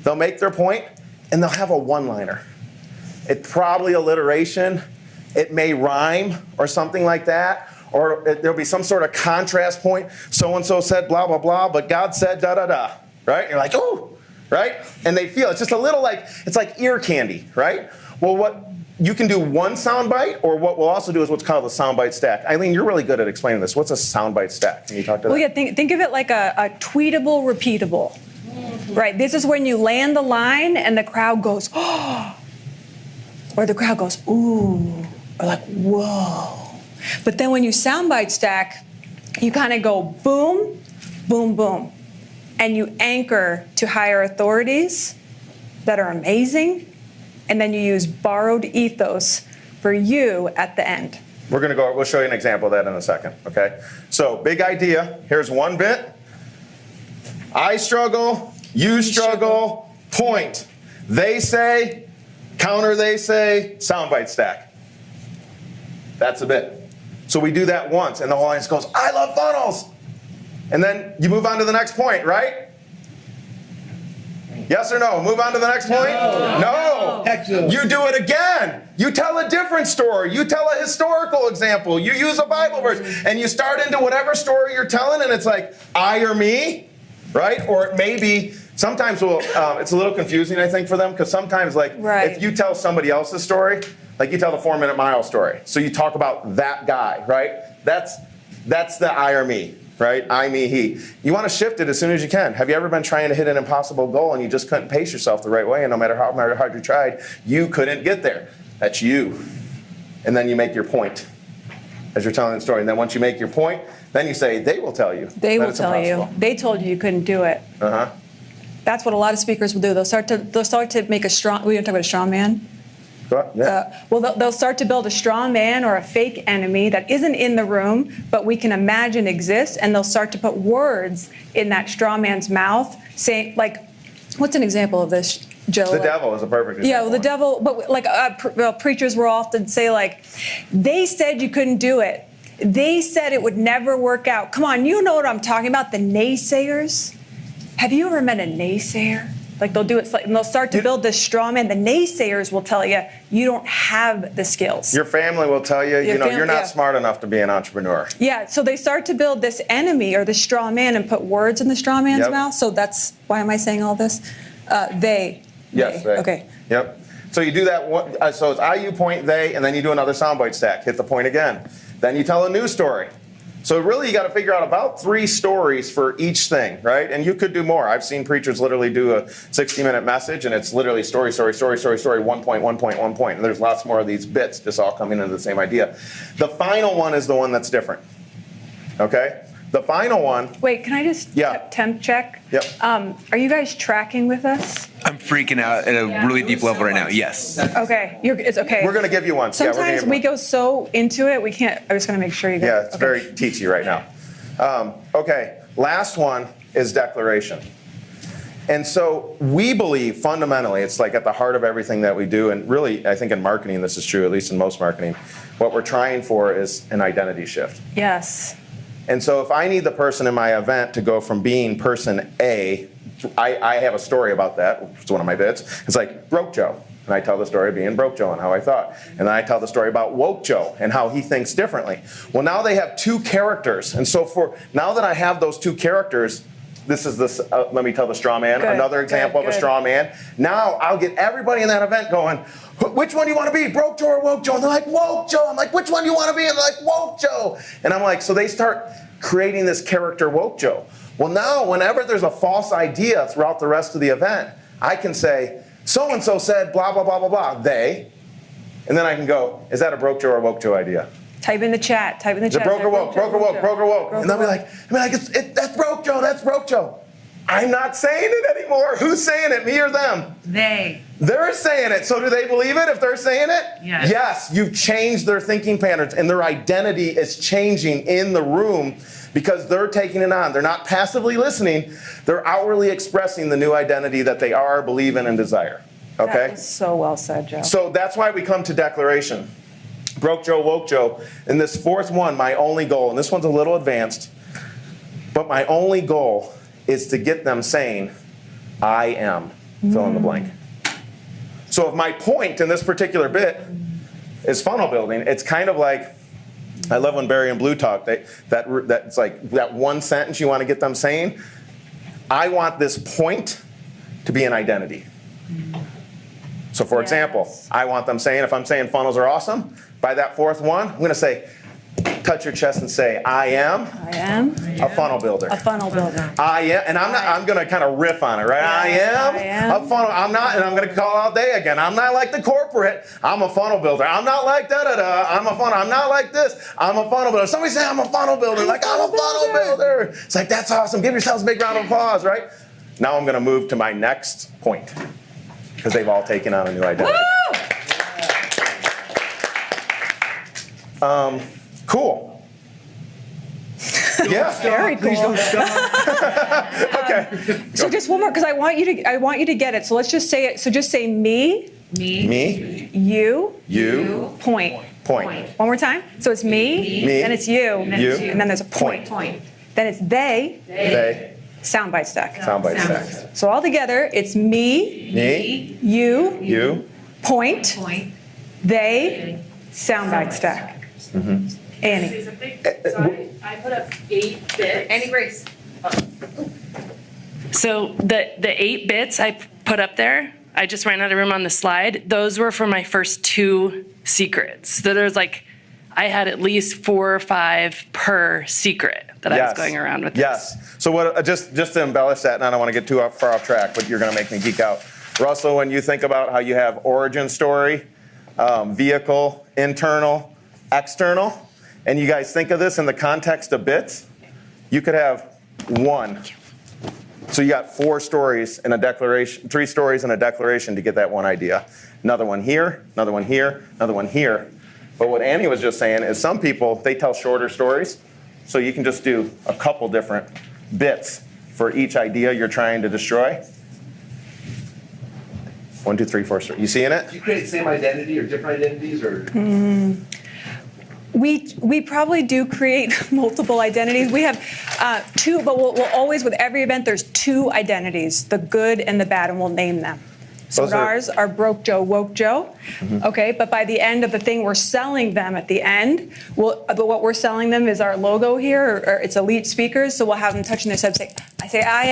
[SPEAKER 3] They'll make their point, and they'll have a one-liner. It's probably alliteration. It may rhyme or something like that. Or there'll be some sort of contrast point. So-and-so said blah, blah, blah, but God said da-da-da. Right? And you're like, ooh, right? And they feel it's just a little like, it's like ear candy, right? Well, what you can do one soundbite, or what we'll also do is what's called a soundbite stack. Eileen, you're really good at explaining this. What's a soundbite stack? Can you talk to that?
[SPEAKER 4] Well, yeah, think of it like a tweetable, repeatable. Right, this is when you land the line and the crowd goes, oh, or the crowd goes, ooh, or like, whoa. But then when you soundbite stack, you kind of go boom, boom, boom. And you anchor to higher authorities that are amazing. And then you use borrowed ethos for you at the end.
[SPEAKER 3] We'll show you an example of that in a second, okay? So, big idea. Here's one bit. I struggle, you struggle, point. They say, counter they say, soundbite stack. That's a bit. So we do that once, and the whole audience goes, I love funnels. And then you move on to the next point, right? Yes or no? Move on to the next point? No. You do it again. You tell a different story. You tell a historical example. You use a Bible verse. And you start into whatever story you're telling, and it's like, I or me, right? Or it may be, sometimes it's a little confusing, I think, for them, because sometimes, like, if you tell somebody else's story, like you tell the 4 Minute Mile story. So you talk about that guy, right? That's the I or me. Right? I, me, he. You want to shift it as soon as you can. Have you ever been trying to hit an impossible goal and you just couldn't pace yourself the right way, and no matter how hard you tried, you couldn't get there? That's you. And then you make your point as you're telling the story. And then once you make your point, then you say, they will tell you.
[SPEAKER 4] They will tell you. They told you couldn't do it.
[SPEAKER 3] Uh-huh.
[SPEAKER 4] That's what a lot of speakers will do. They'll start to make a strong, we don't talk about a strong man. They'll start to build a strong man or a fake enemy that isn't in the room, but we can imagine exists, and they'll start to put words in that straw man's mouth, saying, like, what's an example of this, Joe?
[SPEAKER 3] The devil is a perfect example.
[SPEAKER 4] Yeah, well, the devil, but like preachers will often say, like, they said you couldn't do it. They said it would never work out. Come on, you know what I'm talking about, the naysayers. Have you ever met a naysayer? Like they'll do it, and they'll start to build this straw man. The naysayers will tell you, you don't have the skills.
[SPEAKER 3] Your family will tell you, you're not smart enough to be an entrepreneur.
[SPEAKER 4] Yeah, so they start to build this enemy or the straw man and put words in the straw man's mouth. So that's, why am I saying all this? They.
[SPEAKER 3] Yes, they.
[SPEAKER 4] Okay.
[SPEAKER 3] Yep. So you do that one, so it's I, you, point, they, and then you do another soundbite stack. Hit the point again. Then you tell a new story. So really, you got to figure out about 3 stories for each thing, right? And you could do more. I've seen preachers literally do a 60-minute message, and it's literally story, 1 point, 1 point, 1 point. And there's lots more of these bits just all coming into the same idea. The final one is the one that's different, okay? The final one.
[SPEAKER 4] Wait, can I just temp check?
[SPEAKER 3] Yep.
[SPEAKER 4] Are you guys tracking with us?
[SPEAKER 1] I'm freaking out at a really deep level right now. Yes.
[SPEAKER 4] Okay, it's okay.
[SPEAKER 3] We're going to give you one.
[SPEAKER 4] Sometimes we go so into it, we can't. I was going to make sure you guys.
[SPEAKER 3] Yeah, it's very teachy right now. Okay, last one is declaration. And so we believe fundamentally, it's like at the heart of everything that we do, and really I think in marketing this is true, at least in most marketing, what we're trying for is an identity shift.
[SPEAKER 4] Yes.
[SPEAKER 3] And so if I need the person in my event to go from being person A, I have a story about that, which is one of my bits. It's like Broke Joe. And I tell the story of being Broke Joe and how I thought. And then I tell the story about Woke Joe and how he thinks differently. Well, now they have 2 characters. And so now that I have those 2 characters, this is this, let me tell the straw man, another example of a straw man. Now I'll get everybody in that event going, which one do you want to be, Broke Joe or Woke Joe? And they're like, Woke Joe. I'm like, which one do you want to be? And they're like, Woke Joe. And I'm like, so they start creating this character, Woke Joe. Well, now whenever there's a false idea throughout the rest of the event, I can say, so-and-so said blah, blah, blah, blah, blah, they. And then I can go, is that a Broke Joe or Woke Joe idea?
[SPEAKER 4] Type in the chat. Type in the chat.
[SPEAKER 3] Broke or woke, broke or woke, broke or woke. And they'll be like, that's Broke Joe, that's Broke Joe. I'm not saying it anymore. Who's saying it, me or them?
[SPEAKER 4] They.
[SPEAKER 3] They're saying it. So do they believe it if they're saying it?
[SPEAKER 6] Yes.
[SPEAKER 3] Yes, you've changed their thinking patterns, and their identity is changing in the room because they're taking it on. They're not passively listening. They're outwardly expressing the new identity that they are, believe in, and desire. Okay?
[SPEAKER 4] That was so well said, Joe.
[SPEAKER 3] So that's why we come to declaration. Broke Joe, woke Joe. In this fourth one, my only goal, and this one's a little advanced, but my only goal is to get them saying, I am, fill in the blank. So if my point in this particular bit is funnel building, it's kind of like, I love when Barry and Blue talk, that's like that one sentence you want to get them saying, I want this point to be an identity. So for example, I want them saying, if I'm saying funnels are awesome, by that fourth one, I'm going to say, touch your chest and say, I am a funnel builder.
[SPEAKER 4] A funnel builder.
[SPEAKER 3] I am, and I'm going to kind of riff on it, right? I am a funnel. I'm not, and I'm going to call out they again. I'm not like the corporate. I'm a funnel builder. I'm not like da-da-da. I'm a funnel. I'm not like this. I'm a funnel builder. Somebody say I'm a funnel builder. I'm a funnel builder. It's like, that's awesome. Give yourselves a big round of applause, right? Now I'm going to move to my next point because they've all taken on a new identity. Cool. Yeah.
[SPEAKER 4] Very cool.
[SPEAKER 3] Okay.
[SPEAKER 4] So just one more, because I want you to get it. So let's just say it. So just say me,
[SPEAKER 3] Me.
[SPEAKER 4] you, point.
[SPEAKER 3] Point.
[SPEAKER 4] One more time. So it's me,
[SPEAKER 3] Me.
[SPEAKER 4] then it's you,
[SPEAKER 3] You.
[SPEAKER 4] and then there's a point. Then it's they,
[SPEAKER 3] They.
[SPEAKER 4] soundbite stack.
[SPEAKER 3] Soundbite stacks.
[SPEAKER 4] So all together, it's me,
[SPEAKER 3] Me.
[SPEAKER 4] you,
[SPEAKER 3] You.
[SPEAKER 4] point, they, soundbite stack. Annie.
[SPEAKER 6] Say something? So I put up 8 bits.
[SPEAKER 7] Annie Grace.
[SPEAKER 6] So the 8 bits I put up there, I just ran out of room on the slide. Those were for my first 2 secrets. So there's like, I had at least 4 or 5 per secret that I was going around with.
[SPEAKER 3] Yes. So what? Just to embellish that, and I don't want to get too far off track, but you're going to make me geek out. Russell, when you think about how you have origin story, vehicle, internal, external, and you guys think of this in the context of bits, you could have 1. So you got 4 stories in a declaration, 3 stories in a declaration to get that one idea. Another one here, another one here, another one here. But what Annie was just saying is some people, they tell shorter stories, so you can just do a couple different bits for each idea you're trying to destroy. 1, 2, 3, 4 stories. You seeing it?
[SPEAKER 1] Do you create the same identity or different identities, or?
[SPEAKER 4] We probably do create multiple identities. We have 2, but we'll always, with every event, there's 2 identities, the good and the bad, and we'll name them. So ours are Broke Joe, Woke Joe. Okay, but by the end of the thing, we're selling them at the end. But what we're selling them is our logo here, or it's elite speakers. So we'll have them touching their head, say, I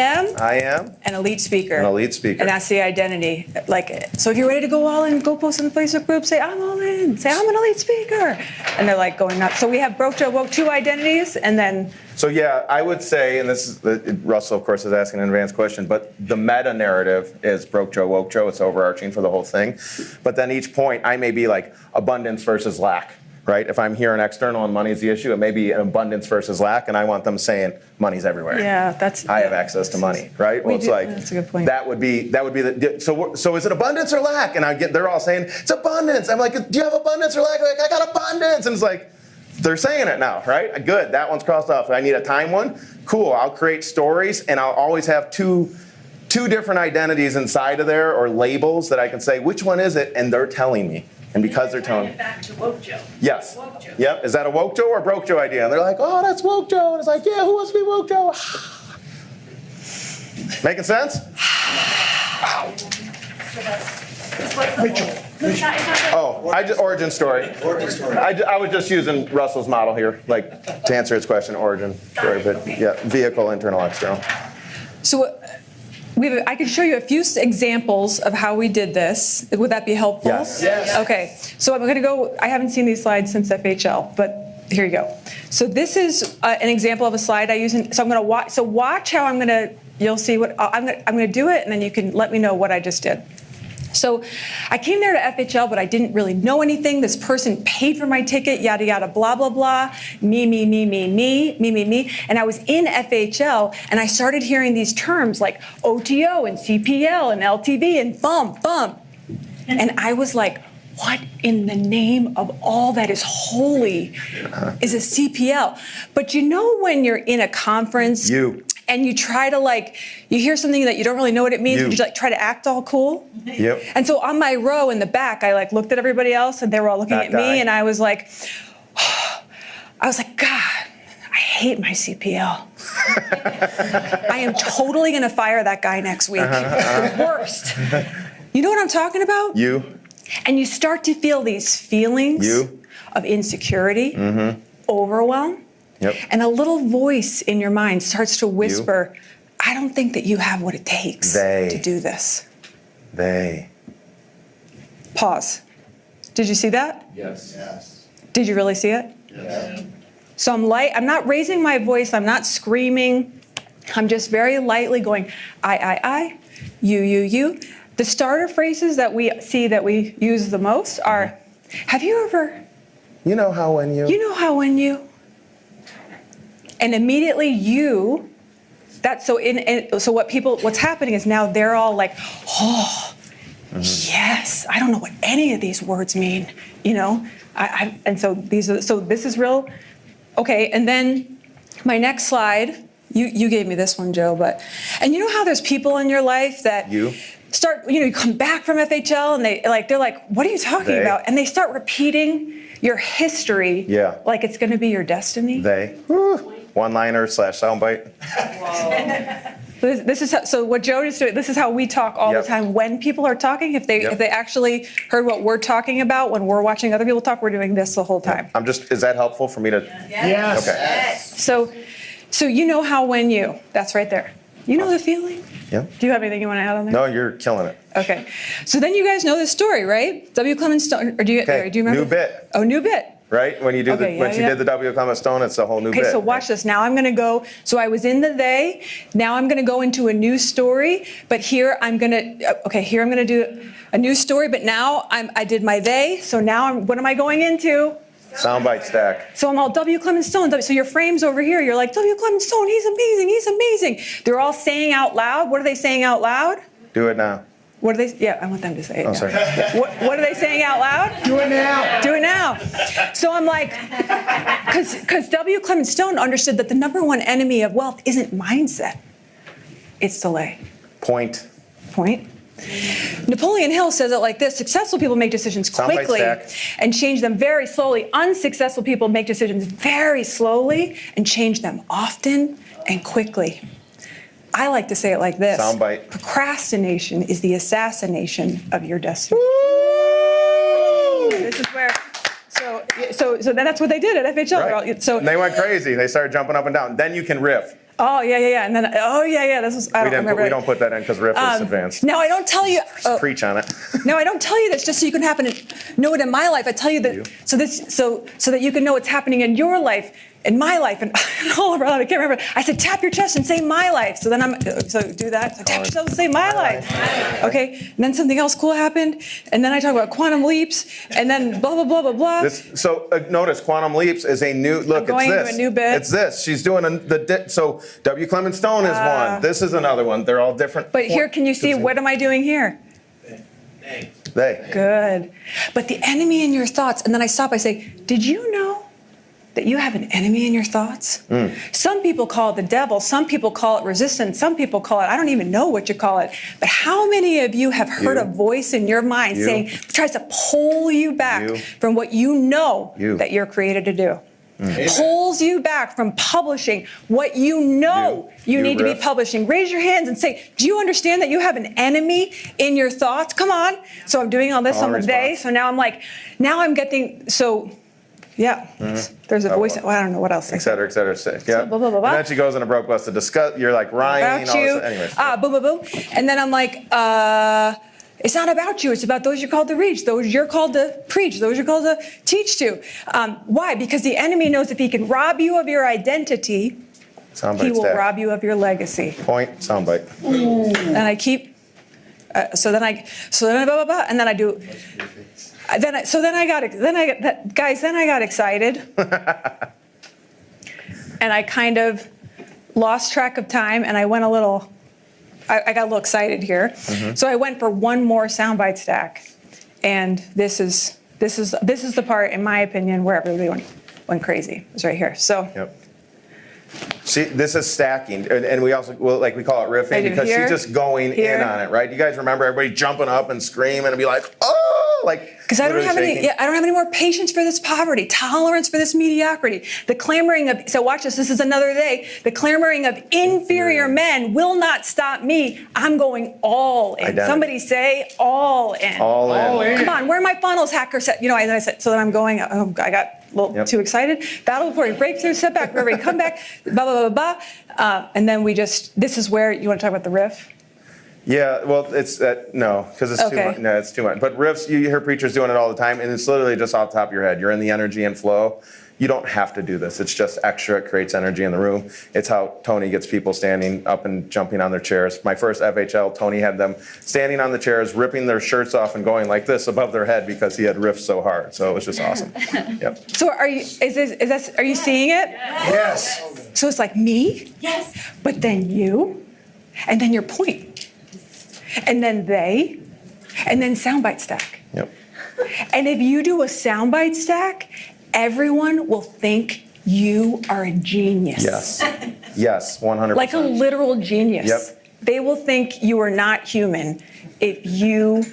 [SPEAKER 4] am an elite speaker.
[SPEAKER 3] An elite speaker.
[SPEAKER 4] And that's the identity. Like, so if you're ready to go all in, go post in the Facebook group, say, I'm all in. Say, I'm an elite speaker. And they're like going nuts. So we have Broke Joe, Woke 2 identities, and then.
[SPEAKER 3] So yeah, I would say, and this is, Russell, of course, is asking an advanced question, but the meta narrative is Broke Joe, Woke Joe. It's overarching for the whole thing. But then each point, I may be like abundance versus lack, right? If I'm here in external and money is the issue, it may be an abundance versus lack, and I want them saying money's everywhere.
[SPEAKER 4] Yeah, that's.
[SPEAKER 3] I have access to money, right? Well, it's like
[SPEAKER 4] that's a good point.
[SPEAKER 3] That would be the. So is it abundance or lack? And they're all saying it's abundance. I'm like, do you have abundance or lack? Like, I got abundance, and it's like. They're saying it now, right? Good, that one's crossed off. I need a time one. Cool, I'll create stories, and I'll always have two different identities inside of there, or labels that I can say, which one is it? And they're telling me. And because they're telling me.
[SPEAKER 6] Back to Woke Joe.
[SPEAKER 3] Yes.
[SPEAKER 6] Woke Joe.
[SPEAKER 3] Yep. Is that a Woke Joe or Broke Joe idea? And they're like, oh, that's Woke Joe. And it's like, yeah, who wants to be Woke Joe? Making sense? Origin story. I was just using Russell's model here, like to answer his question, origin story, but yeah, vehicle, internal, external.
[SPEAKER 4] So I can show you a few examples of how we did this. Would that be helpful?
[SPEAKER 3] Yes.
[SPEAKER 4] Okay, so I'm going to go, I haven't seen these slides since FHL, but here you go. So this is an example of a slide I use. So I'm going to watch. So watch how I'm going to. You'll see what I'm going to do it, and then you can let me know what I just did. So I came there to FHL, but I didn't really know anything. This person paid for my ticket, yada, yada, blah, blah, blah. Me. And I was in FHL, and I started hearing these terms like OTO and CPL and LTV and bump. And I was like, what in the name of all that is holy is a CPL? But you know when you're in a conference and you try to you hear something that you don't really know what it means, but you try to act all cool?
[SPEAKER 3] Yep.
[SPEAKER 4] And so on my row in the back, I looked at everybody else and they were all looking at me and I was like, God, I hate my CPL. I am totally going to fire that guy next week. The worst. You know what I'm talking about? And you start to feel these feelings of insecurity, overwhelm, and a little voice in your mind starts to whisper, I don't think that you have what it takes to do this. Pause. Did you see that?
[SPEAKER 5] Yes.
[SPEAKER 4] Did you really see it?
[SPEAKER 5] Yes.
[SPEAKER 4] So I'm not raising my voice, I'm not screaming, I'm just very lightly going, I, you. The starter phrases that we see that we use the most are, have you ever?
[SPEAKER 3] You know how when you.
[SPEAKER 4] You know how when you. And immediately so what's happening is now they're all like, oh, yes, I don't know what any of these words mean, so this is real. Okay, and then my next slide, you gave me this one, Joe, and you know how there's people in your life that start, you come back from FHL and they're like, what are you talking about? And they start repeating your history like it's going to be your destiny.
[SPEAKER 3] One-liner / soundbite.
[SPEAKER 4] So what Joe is doing, this is how we talk all the time. When people are talking, if they actually heard what we're talking about when we're watching other people talk, we're doing this the whole time.
[SPEAKER 3] Is that helpful for me to?
[SPEAKER 5] Yes.
[SPEAKER 3] Okay.
[SPEAKER 5] Yes.
[SPEAKER 4] So you know how when you, that's right there. You know the feeling?
[SPEAKER 3] Yeah.
[SPEAKER 4] Do you have anything you want to add on there?
[SPEAKER 3] No, you're killing it.
[SPEAKER 4] Okay. So then you guys know this story, right? W. Clement Stone, or do you remember?
[SPEAKER 3] New bit.
[SPEAKER 4] Oh, new bit.
[SPEAKER 3] Right? When you do she did the W. Clement Stone, it's a whole new bit.
[SPEAKER 4] Okay, so watch this. Now I'm going to go. So I was in the they. Now I'm going to go into a new story. But here I'm going to do a new story. But now I did my they. So now what am I going into?
[SPEAKER 3] Soundbite stack.
[SPEAKER 4] So I'm all W. Clement Stone. So your frame's over here. You're like, W. Clement Stone, he's amazing. He's amazing. They're all saying out loud. What are they saying out loud?
[SPEAKER 3] Do it now.
[SPEAKER 4] What are they? Yeah, I want them to say it.
[SPEAKER 3] Oh,
[SPEAKER 4] now.
[SPEAKER 3] sorry.
[SPEAKER 4] What are they saying out loud?
[SPEAKER 5] Do it now.
[SPEAKER 4] Do it now. So I'm like, because W. Clement Stone understood that the number one enemy of wealth isn't mindset, it's delay.
[SPEAKER 3] Point.
[SPEAKER 4] Napoleon Hill says it like this: successful people make decisions quickly and change them very slowly. Unsuccessful people make decisions very slowly and change them often and quickly. I like to say it like this.
[SPEAKER 3] Soundbite.
[SPEAKER 4] Procrastination is the assassination of your destiny. This is where, so that's what they did at FHL.
[SPEAKER 3] Right. And they went crazy. They started jumping up and down. Then you can riff.
[SPEAKER 4] Oh, yeah. And then, this was, I don't remember.
[SPEAKER 3] We don't put that in because riff is advanced.
[SPEAKER 4] Now, I don't tell you.
[SPEAKER 3] Preach on it.
[SPEAKER 4] No, I don't tell you this just so you can know it in my life. I tell you that so that you can know what's happening in your life, in my life, and all over. I can't remember. I said, tap your chest and say my life. So then so do that. So tap your chest and say my life. Okay. And then something else cool happened. And then I talk about quantum leaps. And then blah, blah, blah, blah, blah.
[SPEAKER 3] So notice quantum leaps is a new, look,
[SPEAKER 4] I'm going
[SPEAKER 3] it's this.
[SPEAKER 4] into a new bit.
[SPEAKER 3] It's this. She's doing so W. Clement Stone is one. This is another one. They're all different.
[SPEAKER 4] But here, can you see, what am I doing here?
[SPEAKER 3] They.
[SPEAKER 4] Good. But the enemy in your thoughts, and then I stop, I say, did you know that you have an enemy in your thoughts? Some people call it the devil. Some people call it resistance. Some people call it, I don't even know what you call it. But how many of you have heard a voice in your mind saying, tries to pull you back from what you know that you're created to do? Pulls you back from publishing what you know you need to be publishing. Raise your hands and say, do you understand that you have an enemy in your thoughts? Come on. So I'm doing all this on the day. So now I'm like, there's a voice. Well, I don't know what else.
[SPEAKER 3] Et cetera, et cetera. Yeah.
[SPEAKER 4] Blah, blah, blah, blah.
[SPEAKER 3] And then she goes in a broke bus to discuss. You're like rhyming.
[SPEAKER 4] About you.
[SPEAKER 3] Anyways.
[SPEAKER 4] Boom, boom, boom. And then I'm like, it's not about you. It's about those you're called to reach, those you're called to preach, those you're called to teach to. Why? Because the enemy knows if he can rob you of your identity, he will rob you of your legacy.
[SPEAKER 3] Point, soundbite.
[SPEAKER 4] And I keep, so then I blah, blah, blah, and then I do. Then I got excited, and I kind of lost track of time, and I went a little. I got a little excited here, so I went for one more soundbite stack, And this is the part, in my opinion, where everybody went crazy. It's right here. So.
[SPEAKER 3] Yep. See, this is stacking, and we also, well, like we call it riffing because
[SPEAKER 4] here,
[SPEAKER 3] she's just going in on it, right? You guys remember everybody jumping up and screaming and be like, oh, like.
[SPEAKER 4] Because I don't have any more patience for this poverty, tolerance for this mediocrity. The clamoring of, so watch this is another day. The clamoring of inferior men will not stop me. I'm going all in.
[SPEAKER 3] Identity.
[SPEAKER 4] Somebody say all in.
[SPEAKER 3] All in.
[SPEAKER 4] Come on, where are my funnels, hacker? You know, I said, so then I'm going, I got a little too excited. Battle before breakthrough, setback, recovery, comeback, blah, blah, blah, blah. And then this is where, you want to talk about the riff?
[SPEAKER 3] Yeah, well, it's no, because it's too much. No, it's too much. But riffs, you hear preachers doing it all the time, and it's literally just off the top of your head. You're in the energy and flow. You don't have to do this. It's just extra. It creates energy in the room. It's how Tony gets people standing up and jumping on their chairs. My first FHL, Tony had them standing on the chairs, ripping their shirts off and going like this above their head because he had riffed so hard. So it was just awesome. Yep.
[SPEAKER 4] So are you seeing it?
[SPEAKER 3] Yes.
[SPEAKER 4] So it's like me?
[SPEAKER 5] Yes.
[SPEAKER 4] But then you, and then your point. And then they, and then soundbite stack.
[SPEAKER 3] Yep.
[SPEAKER 4] And if you do a soundbite stack, everyone will think you are a genius.
[SPEAKER 3] Yes. Yes, 100%.
[SPEAKER 4] Like a literal genius.
[SPEAKER 3] Yep.
[SPEAKER 4] They will think you are not human if you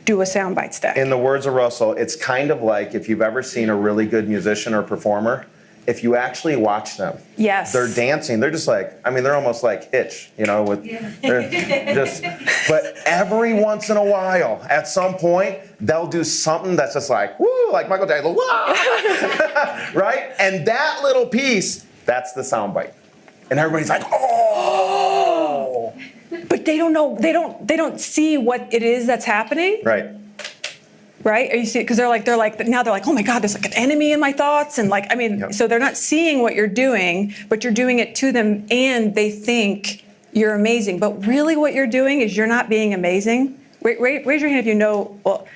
[SPEAKER 4] do a soundbite stack.
[SPEAKER 3] In the words of Russell, it's kind of like if you've ever seen a really good musician or performer, if you actually watch them,
[SPEAKER 4] Yes.
[SPEAKER 3] they're dancing. They're just like, I mean, they're almost like Hitch, you know, they're just, but every once in a while, at some point, they'll do something that's just like, woo, like Michael Jackson, woo, right? And that little piece, that's the soundbite. And everybody's like, oh.
[SPEAKER 4] But they don't know, they don't see what it is that's happening.
[SPEAKER 3] Right.
[SPEAKER 4] Right? Are you see? Because they're like, now they're like, oh my God, there's like an enemy in my thoughts. And like, I mean,
[SPEAKER 3] Yep.
[SPEAKER 4] So they're not seeing what you're doing, but you're doing it to them and they think you're amazing. But really what you're doing is you're not being amazing. Raise your hand if you know, well,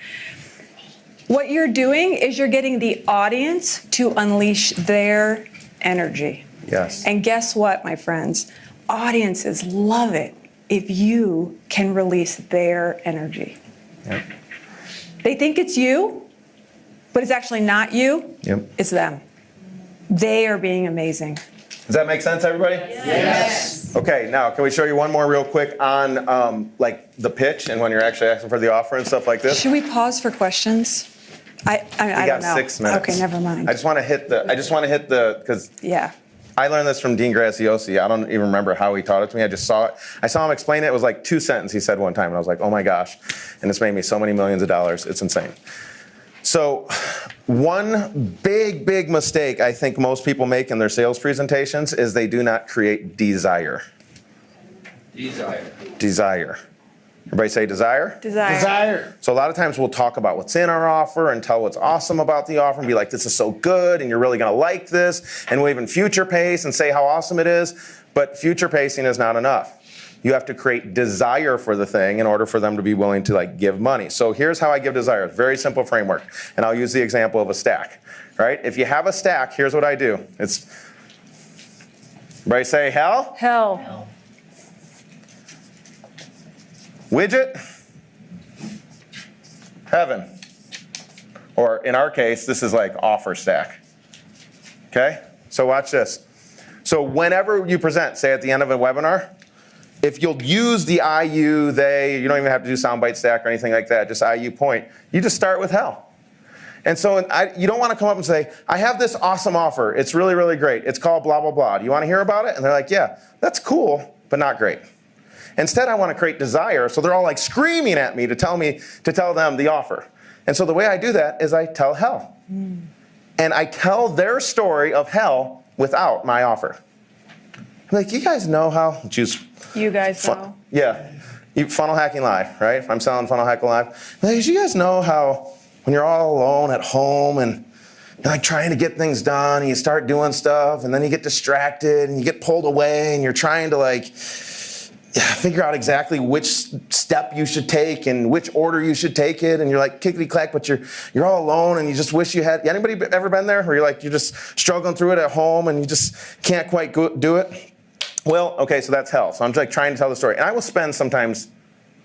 [SPEAKER 4] what you're doing is you're getting the audience to unleash their energy.
[SPEAKER 3] Yes.
[SPEAKER 4] And guess what, my friends? Audiences love it if you can release their energy.
[SPEAKER 3] Yep.
[SPEAKER 4] They think it's you, but it's actually not you.
[SPEAKER 3] Yep.
[SPEAKER 4] It's them. They are being amazing.
[SPEAKER 3] Does that make sense, everybody?
[SPEAKER 5] Yes.
[SPEAKER 3] Okay, now can we show you one more real quick on like the pitch and when you're actually asking for the offer and stuff like this?
[SPEAKER 4] Should we pause for questions? I
[SPEAKER 3] We
[SPEAKER 4] don't
[SPEAKER 3] got
[SPEAKER 4] know.
[SPEAKER 3] 6 minutes.
[SPEAKER 4] Okay, never mind.
[SPEAKER 3] I just want to hit the because
[SPEAKER 4] Yeah.
[SPEAKER 3] I learned this from Dean Graziosi. I don't even remember how he taught it to me. I just saw it. I saw him explain it. It was like 2 sentences he said one time, and I was like, oh my gosh. And it's made me so many millions of dollars. It's insane. So one big mistake I think most people make in their sales presentations is they do not create desire. Desire. Everybody say desire?
[SPEAKER 4] Desire.
[SPEAKER 3] So a lot of times we'll talk about what's in our offer and tell what's awesome about the offer and be like, this is so good and you're really going to like this. And we'll even future pace and say how awesome it is. But future pacing is not enough. You have to create desire for the thing in order for them to be willing to like give money. So here's how I give desire. It's a very simple framework. And I'll use the example of a stack, right? If you have a stack, here's what I do. Everybody say hell?
[SPEAKER 4] Hell.
[SPEAKER 3] Widget, heaven. Or in our case, this is like offer stack. Okay? So watch this. So whenever you present, say at the end of a webinar, if you'll use the I, you, they, you don't even have to do soundbite stack or anything like that, just I, you point, you just start with hell. And so you don't want to come up and say, I have this awesome offer. It's really, really great. It's called blah, blah, blah. Do you want to hear about it? And they're like, yeah, that's cool, but not great. Instead, I want to create desire, so they're all like screaming at me to tell them the offer. And so the way I do that is I tell hell. And I tell their story of hell without my offer. I'm like, you guys know how,
[SPEAKER 4] You guys know.
[SPEAKER 3] yeah, Funnel Hacking Live, right? If I'm selling Funnel Hacking Live. I'm like, you guys know how when you're all alone at home and you're like trying to get things done and you start doing stuff and then you get distracted and you get pulled away and you're trying to like, figure out exactly which step you should take and which order you should take it, and you're like clickety-clack, but you're all alone and you just wish you had. Anybody ever been there where you're just struggling through it at home and you just can't quite do it? Well, okay, so that's hell. So I'm like trying to tell the story, and I will spend sometimes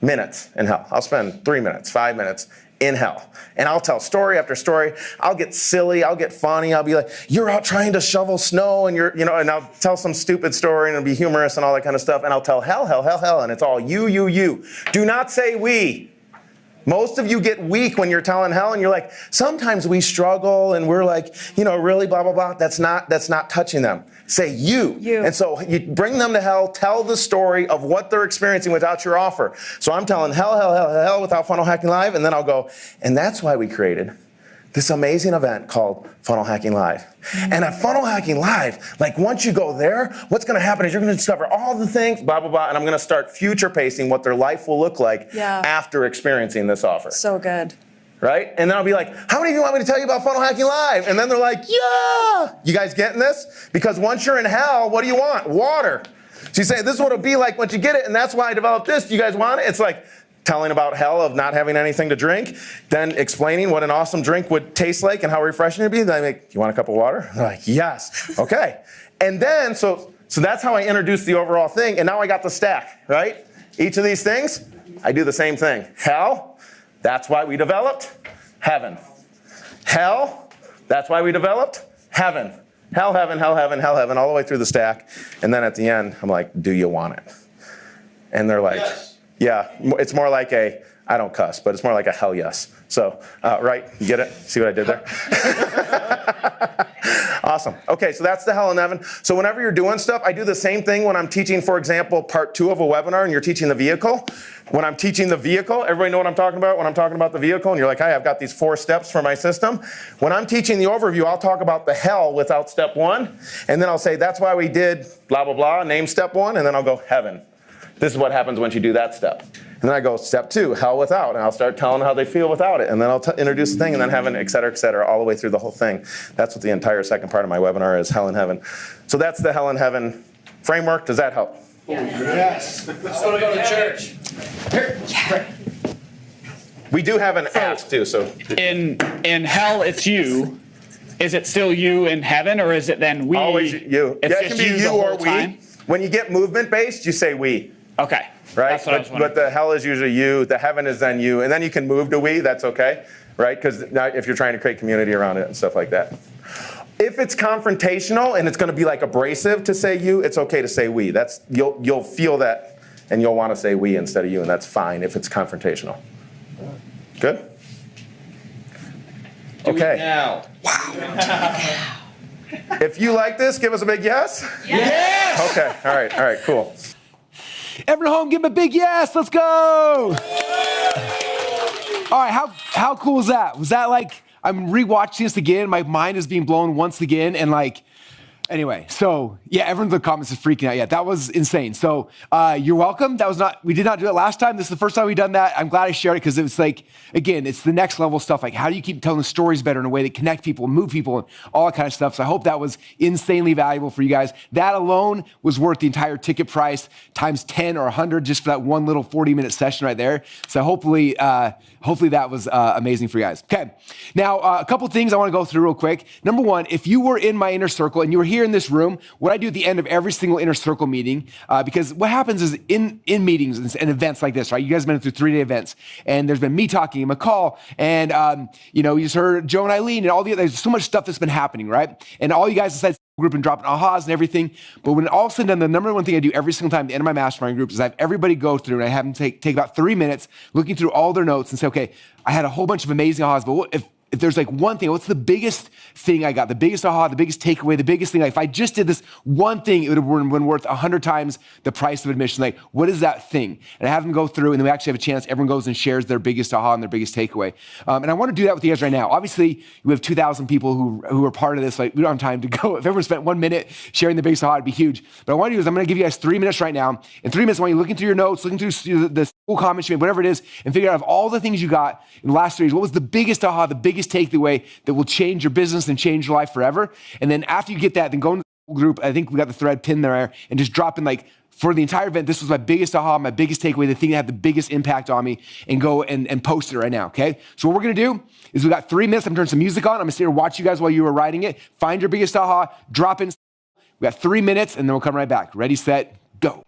[SPEAKER 3] minutes in hell. I'll spend 3 minutes, 5 minutes in hell. And I'll tell story after story. I'll get silly. I'll get funny. I'll be like, you're out trying to shovel snow and and I'll tell some stupid story and it'll be humorous and all that kind of stuff. And I'll tell hell. And it's all you. Do not say we. Most of you get weak when you're telling hell and you're like, sometimes we struggle and we're like, really blah, blah, blah. That's not touching them. Say you. And so you bring them to hell, tell the story of what they're experiencing without your offer. So I'm telling hell without Funnel Hacking Live, and then I'll go, and that's why we created this amazing event called Funnel Hacking Live. And at Funnel Hacking Live, like once you go there, what's gonna happen is you're gonna discover all the things, blah, blah, blah, and I'm gonna start future pacing what their life will look like after experiencing this offer.
[SPEAKER 4] So good.
[SPEAKER 3] Right? And then I'll be like, how many of you want me to tell you about Funnel Hacking Live? And then they're like, yeah! You guys getting this? Because once you're in hell, what do you want? Water. So you say, this is what it'll be like once you get it, and that's why I developed this. Do you guys want it? It's like telling about hell of not having anything to drink, then explaining what an awesome drink would taste like and how refreshing it'd be. Then I make, you want a cup of water? They're like, yes. Okay. And then, so that's how I introduced the overall thing, and now I got the stack, right? Each of these things, I do the same thing. Hell. That's why we developed heaven. Hell, that's why we developed heaven. Hell, heaven, all the way through the stack. And then at the end, I'm like, do you want it? And they're like, yes. Yeah, it's more like I don't cuss, but it's more like a hell yes. So, right, you get it? See what I did there? Awesome. Okay, so that's the hell and heaven. So whenever you're doing stuff, I do the same thing when I'm teaching, for example, part 2 of a webinar and you're teaching the vehicle. When I'm teaching the vehicle, everybody know what I'm talking about when I'm talking about the vehicle? And you're like, hey, I've got these 4 steps for my system. When I'm teaching the overview, I'll talk about the hell without step 1. And then I'll say, that's why we did blah, blah, blah, name step 1. And then I'll go, heaven. This is what happens once you do that step. And then I go, step 2, hell without. And I'll start telling them how they feel without it. And then I'll introduce the thing, and then heaven, et cetera, all the way through the whole thing. That's what the entire second part of my webinar is, hell and heaven. So that's the hell and heaven framework. Does that help?
[SPEAKER 5] Yes. Let's go to church.
[SPEAKER 3] Yeah. We do have an ask, too. So
[SPEAKER 7] in hell, it's you. Is it still you in heaven, or is it then we?
[SPEAKER 3] Always you.
[SPEAKER 7] It's
[SPEAKER 3] it can be you or we.
[SPEAKER 7] Time?
[SPEAKER 3] When you get movement-based, you say we.
[SPEAKER 7] Okay.
[SPEAKER 3] Right? But the hell is usually you. The heaven is then you. And then you can move to we. That's okay. Right? Because if you're trying to create community around it and stuff like that. If it's confrontational and it's going to be like abrasive to say you, it's okay to say we. You'll feel that and you'll want to say we instead of you, and that's fine if it's confrontational. Good? Okay.
[SPEAKER 5] Now.
[SPEAKER 3] Wow. If you like this, give us a big yes.
[SPEAKER 5] Yes.
[SPEAKER 3] Okay. All right. Cool.
[SPEAKER 1] Everyone home, give him a big yes. Let's go. All right. How cool is that? Was that like, I'm rewatching this again. My mind is being blown once again. And like, anyway, so yeah, everyone in the comments is freaking out. Yeah, that was insane. So you're welcome. We did not do it last time. This is the first time we've done that. I'm glad I shared it because it was like, again, it's the next level stuff. Like, how do you keep telling the stories better in a way that connect people and move people and all that kind of stuff. So I hope that was insanely valuable for you guys. That alone was worth the entire ticket price times 10 or 100 just for that one little 40-minute session right there. So hopefully that was amazing for you guys. Okay, now a couple things I want to go through real quick. Number one, if you were in my inner circle and you were here in this room, what I do at the end of every single inner circle meeting, because what happens is in meetings and events like this, right? You guys have been through 3-day events, and there's been me talking, McCall, and you just heard Joe and Eileen, and all there's so much stuff that's been happening, right? And all you guys decide group and dropping ahas and everything. But when all said and done, the number one thing I do every single time at the end of my mastermind group is I have everybody go through and I have them take about 3 minutes looking through all their notes and say, okay, I had a whole bunch of amazing ahas, but if there's like one thing, what's the biggest thing I got, the biggest aha, the biggest takeaway, the biggest thing, like if I just did this one thing, it would have been worth 100 times the price of admission. Like, what is that thing? And I have them go through, and then we actually have a chance, everyone goes and shares their biggest aha and their biggest takeaway. And I want to do that with you guys right now. Obviously, we have 2,000 people who are part of this. Like, we don't have time to go. If everyone spent 1 minute sharing the biggest aha, it'd be huge. But what I want to do is I'm going to give you guys 3 minutes right now. In 3 minutes, I want you looking through your notes, looking through the cool comments you made, whatever it is, and figure out of all the things you got in the last 3 years, what was the biggest aha, the biggest takeaway that will change your business and change your life forever. And then after you get that, then go into the group. I think we got the thread pinned there, and just drop in like, for the entire event, this was my biggest aha, my biggest takeaway, the thing that had the biggest impact on me, and go and post it right now, okay? So what we're gonna do is we got 3 minutes. I'm turning some music on. I'm gonna sit here and watch you guys while you were writing it. Find your biggest aha, drop in. We got 3 minutes, and then we'll come right back. Ready, set, go.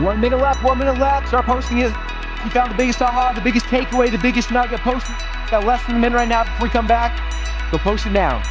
[SPEAKER 1] 1 minute left, 1 minute left. Start posting it. You found the biggest aha, the biggest takeaway, the biggest nugget. Post it. Got less than a minute right now before we come back. Go post it now.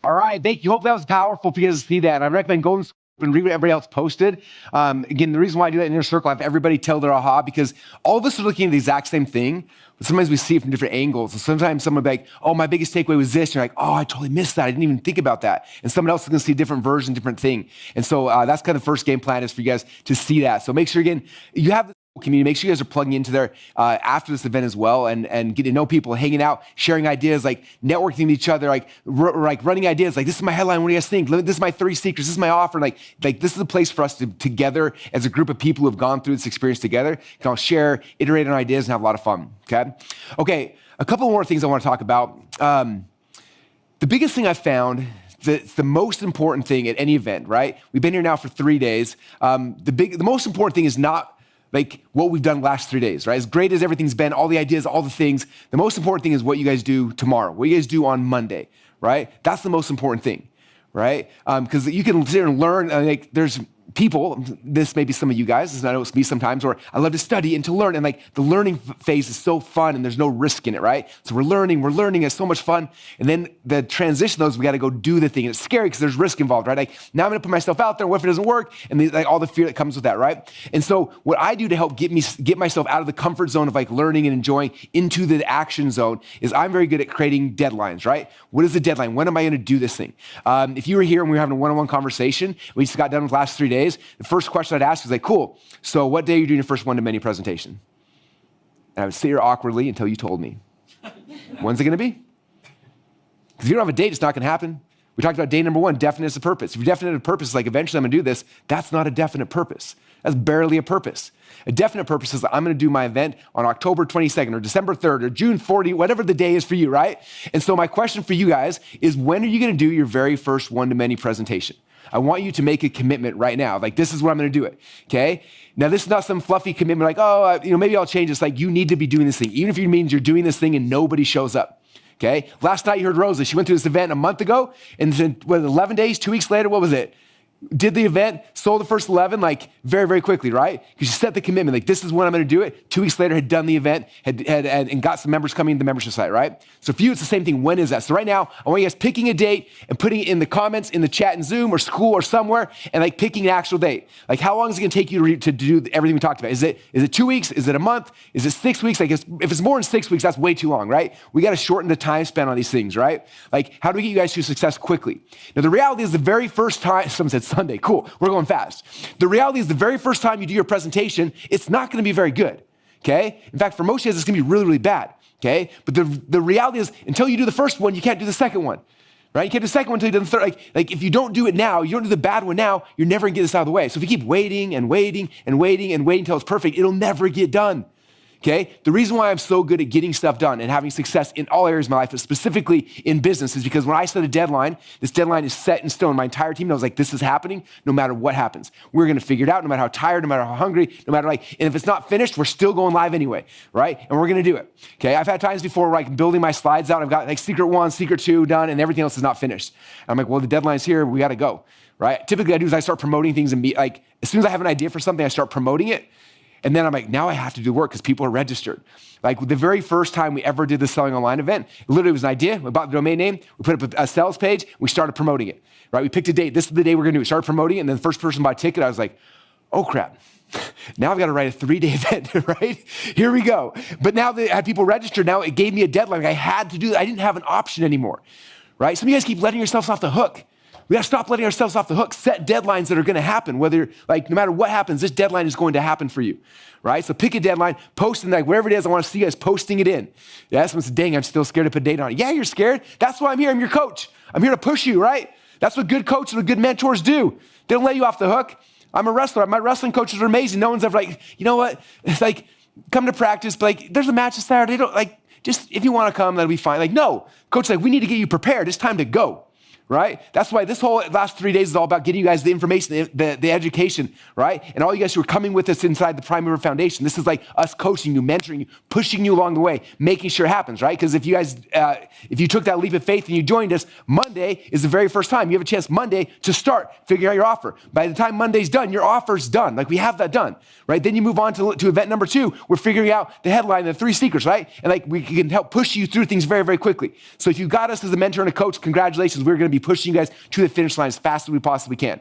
[SPEAKER 1] All right, thank you. Hope that was powerful for you guys to see that. And I recommend going and read what everybody else posted. Again, the reason why I do that in Inner Circle, I have everybody tell their aha, because all of us are looking at the exact same thing, but sometimes we see it from different angles. And sometimes someone will be like, oh, my biggest takeaway was this. And you're like, oh, I totally missed that. I didn't even think about that. And someone else is gonna see a different version, different thing. And so that's kind of the first game plan, is for you guys to see that. So make sure, again, you have community. Make sure you guys are plugging into there after this event as well, and get to know people, hanging out, sharing ideas, like networking with each other, like running ideas. Like, this is my headline. What do you guys think? This is my 3 secrets. This is my offer. Like this is a place for us to together as a group of people who have gone through this experience together, can all share, iterate on ideas, and have a lot of fun. Okay. A couple more things I want to talk about. The biggest thing I found, the most important thing at any event, right? We've been here now for 3 days. The most important thing is not like what we've done the last 3 days, right? As great as everything's been, all the ideas, all the things, the most important thing is what you guys do tomorrow, what you guys do on Monday, right? That's the most important thing, right? Because you can sit and learn, like there's people, this may be some of you guys, I know it's me sometimes, or I love to study and to learn, and like the learning phase is so fun and there's no risk in it, right? So we're learning, it's so much fun. And then the transition, those, we got to go do the thing. And it's scary because there's risk involved, right? Like, now I'm going to put myself out there. What if it doesn't work? And like all the fear that comes with that, right? And so what I do to help get myself out of the comfort zone of like learning and enjoying into the action zone is I'm very good at creating deadlines, right? What is the deadline? When am I going to do this thing? If you were here and we were having a one-on-one conversation, we just got done with the last 3 days, the first question I'd ask is like, cool, so what day are you doing your first one-to-many presentation? And I would sit here awkwardly until you told me. When's it gonna be? Because if you don't have a date, it's not gonna happen. We talked about day number 1, definiteness of purpose. If you're definite of purpose is like, eventually I'm gonna do this, that's not a definite purpose. That's barely a purpose. A definite purpose is that I'm gonna do my event on October 22nd or December 3rd or June 40th, whatever the day is for you, right? And so my question for you guys is, when are you gonna do your very first one-to-many presentation? I want you to make a commitment right now. Like, this is when I'm going to do it, okay? Now, this is not some fluffy commitment like, oh, maybe I'll change this. Like, you need to be doing this thing, even if it means you're doing this thing and nobody shows up, okay? Last night you heard Rosa. She went to this event a month ago, and then, 11 days, 2 weeks later, what was it? Did the event, sold the first 11, like very, very quickly, right? Because you set the commitment, like, this is when I'm gonna do it. 2 weeks later, had done the event, and got some members coming into the membership site, right? So for you, it's the same thing. When is that? So right now, I want you guys picking a date and putting it in the comments, in the chat in Zoom or school or somewhere, and like picking an actual date. Like, how long is it gonna take you to do everything we talked about? Is it 2 weeks? Is it a month? Is it 6 weeks? Like, if it's more than 6 weeks, that's way too long, right? We gotta shorten the time spent on these things, right? Like, how do we get you guys to success quickly? Now, the reality is the very first time, someone said Sunday, cool, we're going fast. The reality is the very first time you do your presentation, it's not gonna be very good, okay? In fact, for most of you guys, it's gonna be really, really bad, okay? But the reality is, until you do the first one, you can't do the second one, right? You can't do the second one until you do the third. Like if you don't do it now, you don't do the bad one now, you're never gonna get this out of the way. So if you keep waiting and waiting and waiting and waiting until it's perfect, it'll never get done. Okay? The reason why I'm so good at getting stuff done and having success in all areas of my life, but specifically in business, is because when I set a deadline, this deadline is set in stone. My entire team knows, like, this is happening no matter what happens. We're gonna figure it out no matter how tired, no matter how hungry, no matter and if it's not finished, we're still going live anyway, right? And we're gonna do it, okay? I've had times before where I'm building my slides out, I've got like secret 1, secret 2 done, and everything else is not finished. And I'm like, well, the deadline's here, we gotta go, right? Typically, I do is I start promoting things and like, as soon as I have an idea for something, I start promoting it. And then I'm like, now I have to do work because people are registered. Like the very first time we ever did the Selling Online event, it literally was an idea. We bought the domain name, we put up a sales page, we started promoting it, right? We picked a date. This is the day we're gonna do it. We started promoting it, and then the first person bought a ticket, I was like, oh crap. Now I've got to write a 3-day event, right? Here we go. But now that I had people registered, now it gave me a deadline. I had to do that. I didn't have an option anymore, right? Some of you guys keep letting yourselves off the hook. We gotta stop letting ourselves off the hook. Set deadlines that are gonna happen, no matter what happens, this deadline is going to happen for you, right? So pick a deadline, post it, wherever it is, I wanna see you guys posting it in. Yeah, someone said, dang, I'm still scared to put a date on it. Yeah, you're scared. That's why I'm here, I'm your coach. I'm here to push you, right? That's what good coaches and good mentors do. They don't let you off the hook. I'm a wrestler. My wrestling coaches are amazing. No one's ever you know what? It's come to practice, but there's a match this Saturday. Just if you want to come, that'll be fine. No, coach, we need to get you prepared. It's time to go, right? That's why this whole last 3 days is all about getting you guys the information, the education, right? And all you guys who are coming with us inside the Prime Mover Foundation, this is us coaching you, mentoring you, pushing you along the way, making sure it happens, right? Because if you took that leap of faith and you joined us, Monday is the very first time. You have a chance Monday to start figuring out your offer. By the time Monday's done, your offer's done. We have that done, right? Then you move on to event number 2. We're figuring out the headline, the 3 secrets, right? And we can help push you through things very, very quickly. So if you got us as a mentor and a coach, congratulations. We're going to be pushing you guys to the finish line as fast as we possibly can,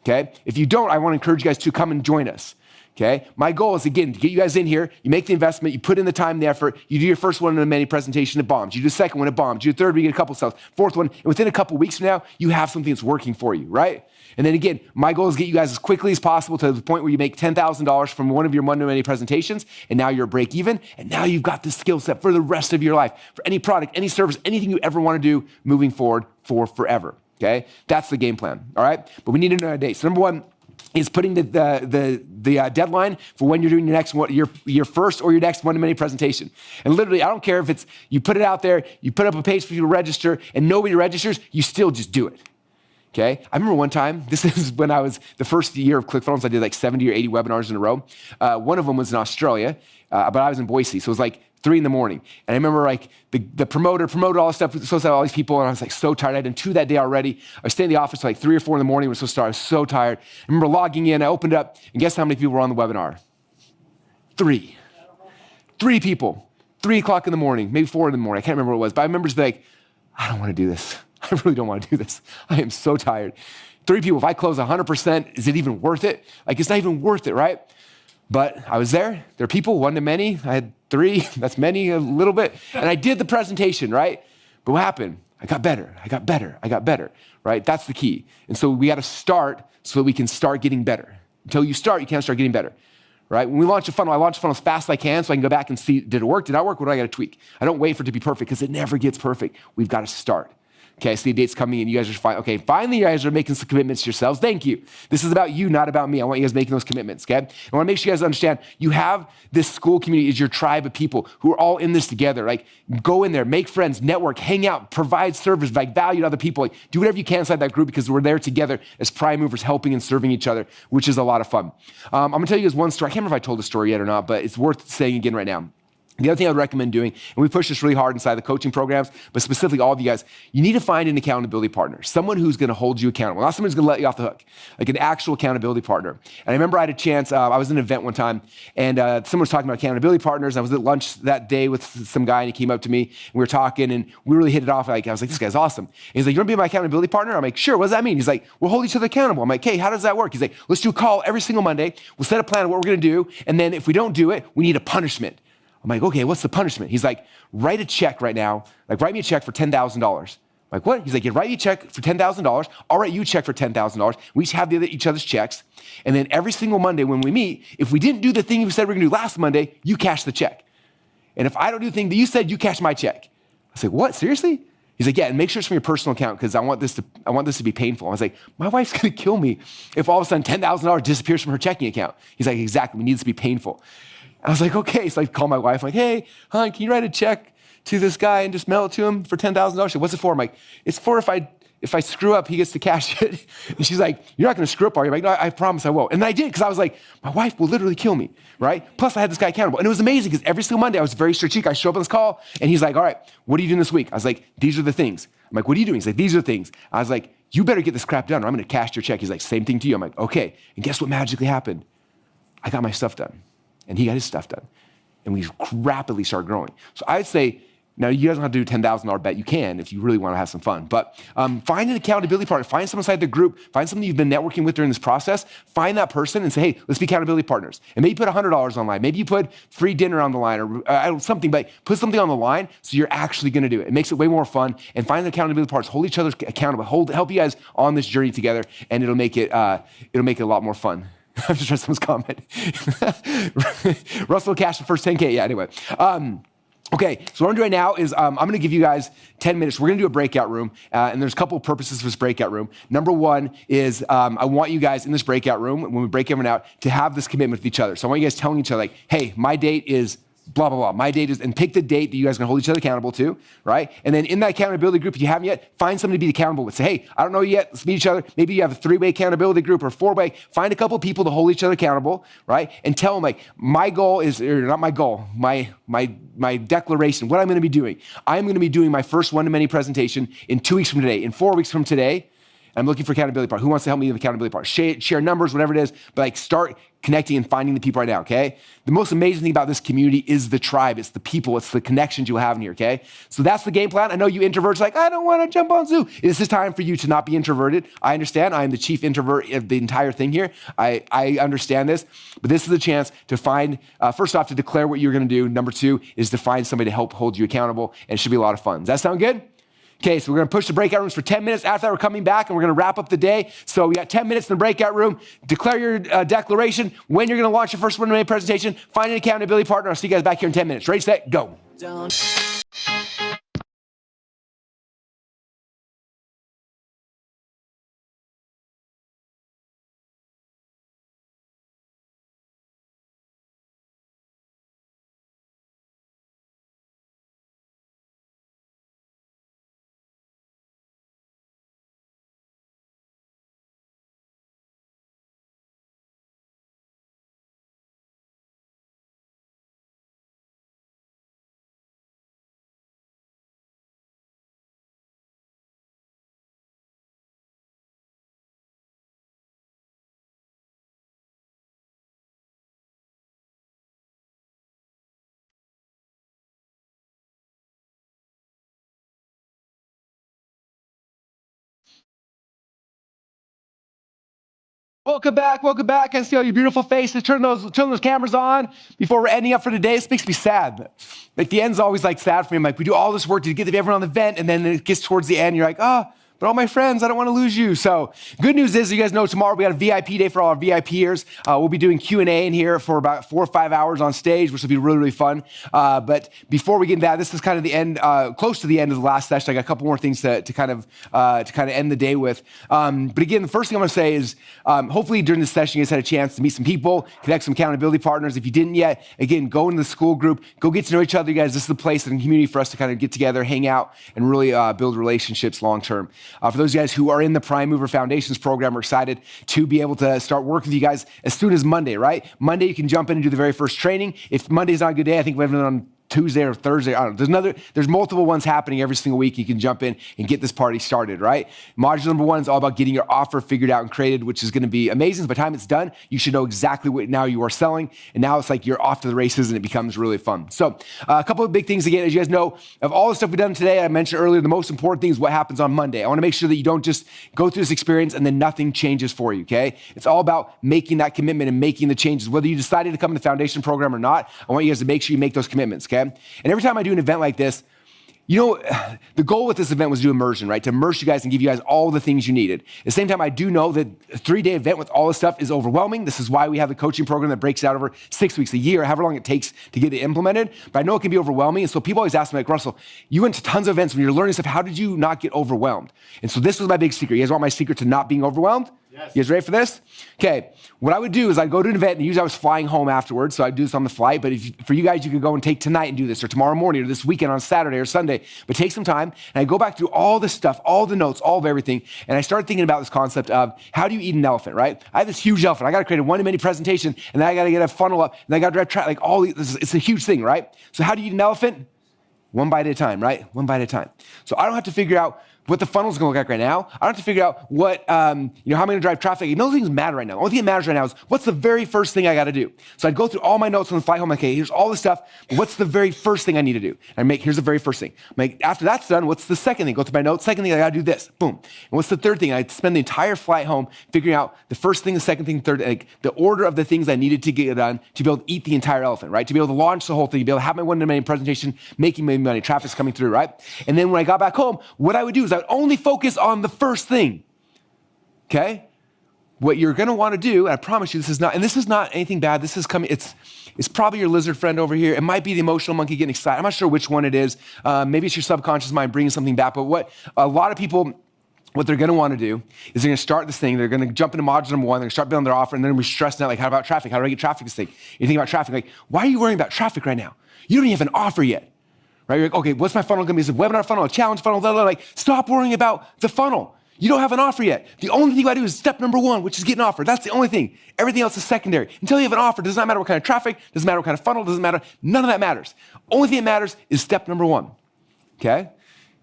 [SPEAKER 1] okay? If you don't, I want to encourage you guys to come and join us, okay? My goal is, again, to get you guys in here, you make the investment, you put in the time and the effort, you do your first one in a many presentation, it bombs. You do the second one, it bombs. You do the third, you get a couple sales. Fourth one, and within a couple weeks from now, you have something that's working for you, right? And then again, my goal is to get you guys as quickly as possible to the point where you make $10,000 from one of your one-to-many presentations, and now you're break even, and now you've got the skill set for the rest of your life, for any product, any service, anything you ever want to do moving forward for forever. Okay, that's the game plan, all right? But we need to know a date. So number 1 is putting the deadline for when you're doing your next one, your first or your next one-to-many presentation. And literally, I don't care if it's, you put it out there, you put up a page for you to register, and nobody registers, you still just do it. Okay, I remember one time, this is when I was the first year of ClickFunnels, I did 70 or 80 webinars in a row. One of them was in Australia, but I was in Boise, so it was 3 a.m. And I remember the promoter promoted all this stuff, supposed to have all these people, and I was so tired. I'd done 2 that day already. I was staying in the office till 3 or 4 in the morning. We're supposed to start. I was so tired. I remember logging in, I opened it up, and guess how many people were on the webinar? 3. 3 people. 3 o'clock in the morning, maybe 4 in the morning. I can't remember what it was, but I remember just I don't want to do this. I really don't want to do this. I am so tired. 3 people, if I close 100%, is it even worth it? It's not even worth it, right? But I was there. There are people, one to many. I had 3. That's many a little bit. And I did the presentation, right? But what happened? I got better. I got better. I got better, right? That's the key. And so we got to start so that we can start getting better. Until you start, you can't start getting better, right? When we launch a funnel, I launch a funnel as fast as I can so I can go back and see, did it work? Did it not work? What do I got to tweak? I don't wait for it to be perfect because it never gets perfect. We've got to start. Okay, I see the date's coming in. You guys are fine. Okay, finally you guys are making some commitments to yourselves. Thank you. This is about you, not about me. I want you guys making those commitments, okay? I want to make sure you guys understand you have this school community is your tribe of people who are all in this together. Go in there, make friends, network, hang out, provide service, value to other people. Do whatever you can inside that group because we're there together as prime movers, helping and serving each other, which is a lot of fun. I'm going to tell you guys one story. I can't remember if I told the story yet or not, but it's worth saying again right now. The other thing I would recommend doing, and we push this really hard inside the coaching programs, but specifically all of you guys, you need to find an accountability partner, someone who's going to hold you accountable, not someone who's going to let you off the hook, an actual accountability partner. And I remember I had a chance, I was in an event one time, and someone was talking about accountability partners. I was at lunch that day with some guy, and he came up to me, and we were talking, and we really hit it off. I was like, this guy's awesome. And he's like, you want to be my accountability partner? I'm like, sure, what does that mean? He's like, we'll hold each other accountable. I'm like, hey, how does that work? He's like, let's do a call every single Monday. We'll set a plan of what we're going to do, and then if we don't do it, we need a punishment. I'm like, okay, what's the punishment? He's like, write a check right now. Write me a check for $10,000. I'm like, what? He's like, yeah, write me a check for $10,000. I'll write you a check for $10,000. We each have each other's checks. And then every single Monday when we meet, if we didn't do the thing you said we were going to do last Monday, you cash the check. And if I don't do the thing that you said, you cash my check. I was like, what? Seriously? He's like, yeah, and make sure it's from your personal account because I want this to be painful. I was like, my wife's going to kill me if all of a sudden $10,000 disappears from her checking account. He's like, exactly. We need this to be painful. I was like, okay. So I call my wife. I'm like, hey, hon, can you write a check to this guy and just mail it to him for $10,000? She said, what's it for? I'm like, it's for if I screw up, he gets to cash it. And she's like, you're not going to screw up, are you? I'm like, no, I promise I won't. And I did because I was like, my wife will literally kill me, right? Plus, I had this guy accountable. And it was amazing because every single Monday, I was very strategic. I show up on this call, and he's like, all right, what are you doing this week? I was like, these are the things. I'm like, what are you doing? He's like, these are the things. I was like, you better get this crap done or I'm going to cash your check. He's like, same thing to you. I'm like, okay. And guess what magically happened? I got my stuff done, and he got his stuff done. And we rapidly started growing. So I'd say Now, you guys don't have to do a $10,000 bet. You can if you really want to have some fun. But find an accountability partner. Find someone inside the group. Find someone you've been networking with during this process. Find that person and say, hey, let's be accountability partners. And maybe put $100 online. Maybe you put free dinner on the line or something, but put something on the line so you're actually going to do it. It makes it way more fun. And find the accountability partners. Hold each other accountable. Help you guys on this journey together, and it'll make it a lot more fun. I'm just read someone's comment. Russell cashed the first 10K. Yeah, anyway. Okay, so what I'm doing right now is I'm going to give you guys 10 minutes. We're going to do a breakout room, and there's a couple of purposes for this breakout room. Number one is I want you guys in this breakout room, when we break everyone out, to have this commitment with each other. So I want you guys telling each other, like, hey, my date is blah, blah, blah. My date is, and pick the date that you guys can hold each other accountable to, right? And then in that accountability group, if you haven't yet, find somebody to be accountable with. Say, hey, I don't know you yet, let's meet each other. Maybe you have a 3-way accountability group or 4-way. Find a couple of people to hold each other accountable, right? And tell them, like, my goal is, or not my goal, my declaration, what I'm gonna be doing. I'm gonna be doing my first one-to-many presentation in 2 weeks from today, in 4 weeks from today. I'm looking for accountability partner. Who wants to help me with accountability partner? Share numbers, whatever it is, but like start connecting and finding the people right now, okay? The most amazing thing about this community is the tribe. It's the people. It's the connections you'll have in here, okay? So that's the game plan. I know you introverts are like, I don't want to jump on Zoom. This is time for you to not be introverted. I understand. I am the chief introvert of the entire thing here. I understand this, but this is a chance to find, first off, to declare what you're going to do. Number 2 is to find somebody to help hold you accountable, and it should be a lot of fun. Does that sound good? Okay, so we're gonna push the breakout rooms for 10 minutes. After that, we're coming back and we're gonna wrap up the day. So we got 10 minutes in the breakout room. Declare your declaration, when you're gonna launch your first one-to-many presentation, find an accountability partner. I'll see you guys back here in 10 minutes. Ready, set, go. Welcome back. I see all your beautiful faces. Turn those cameras on before we're ending up for today. This makes me sad. Like the end's always like sad for me. I'm like, we do all this work to get everyone on the event, and then it gets towards the end, you're like, oh, but all my friends, I don't want to lose you. So good news is, you guys know tomorrow we got a VIP day for all our VIPers. We'll be doing Q&A in here for about 4 or 5 hours on stage, which will be really, really fun. But before we get into that, this is kind of the end, close to the end of the last session. I got a couple more things to kind of end the day with. But again, the first thing I'm going to say is, hopefully during this session, you guys had a chance to meet some people, connect some accountability partners. If you didn't yet, again, go into the school group, go get to know each other, you guys. This is the place and community for us to kind of get together, hang out, and really build relationships long term. For those of you guys who are in the Prime Mover Foundations program, we're excited to be able to start working with you guys as soon as Monday, right? Monday, you can jump in and do the very first training. If Monday's not a good day, I think we have it on Tuesday or Thursday. I don't know. There's multiple ones happening every single week. You can jump in and get this party started, right? Module number 1 is all about getting your offer figured out and created, which is going to be amazing. By the time it's done, you should know exactly what now you are selling. And now it's like you're off to the races and it becomes really fun. So a couple of big things again, as you guys know, of all the stuff we've done today, I mentioned earlier, the most important thing is what happens on Monday. I want to make sure that you don't just go through this experience and then nothing changes for you, okay? It's all about making that commitment and making the changes. Whether you decided to come to the foundation program or not, I want you guys to make sure you make those commitments, okay? And every time I do an event like this, you know, the goal with this event was to do immersion, right? To immerse you guys and give you guys all the things you needed. At the same time, I do know that a 3-day event with all this stuff is overwhelming. This is why we have the coaching program that breaks it out over 6 weeks, a year, however long it takes to get it implemented. But I know it can be overwhelming. And so people always ask me, like, Russell, you went to tons of events when you're learning stuff. How did you not get overwhelmed? And so this was my big secret. You guys want my secret to not being overwhelmed? Yes. You guys ready for this? Okay, what I would do is I'd go to an event, and usually I was flying home afterwards, so I'd do this on the flight, but for you guys, you could go and take tonight and do this, or tomorrow morning, or this weekend on Saturday or Sunday, but take some time, and I go back through all this stuff, all the notes, all of everything, and I started thinking about this concept of, how do you eat an elephant, right? I have this huge elephant, I gotta create a one-to-many presentation, and then I gotta get a funnel up, and I gotta try, like all these, it's a huge thing, right? So how do you eat an elephant? One bite at a time, right? One bite at a time. So I don't have to figure out what the funnel's gonna look like right now. I don't have to figure out what, how I'm gonna drive traffic. Those things matter right now. The only thing that matters right now is what's the very first thing I gotta do. So I'd go through all my notes on the flight home, like, okay, here's all the stuff, but what's the very first thing I need to do? And here's the very first thing. After that's done, what's the second thing? Go through my notes, second thing, I gotta do this, boom. And what's the third thing? I'd spend the entire flight home figuring out the first thing, the second thing, third, like the order of the things I needed to get done to be able to eat the entire elephant, right? To be able to launch the whole thing, to be able to have my one-to-many presentation, making my money, traffic's coming through, right? And then when I got back home, what I would do is I would only focus on the first thing, okay? What you're gonna wanna do, and I promise you this is not anything bad, this is coming, it's probably your lizard friend over here. It might be the emotional monkey getting excited. I'm not sure which one it is. Maybe it's your subconscious mind bringing something back, but what a lot of people, what they're gonna wanna do is they're gonna start this thing, they're gonna jump into module number 1, they're gonna start building their offer, and then we're stressing out, like, how about traffic? How do I get traffic this thing? You think about traffic, like, why are you worrying about traffic right now? You don't even have an offer yet, right? You're like, okay, what's my funnel gonna be? Is it a webinar funnel, a challenge funnel, blah, blah, blah. Like, stop worrying about the funnel. You don't have an offer yet. The only thing you gotta do is step number 1, which is get an offer. That's the only thing. Everything else is secondary. Until you have an offer, it does not matter what kind of traffic, doesn't matter what kind of funnel, doesn't matter, none of that matters. Only thing that matters is step number 1, okay?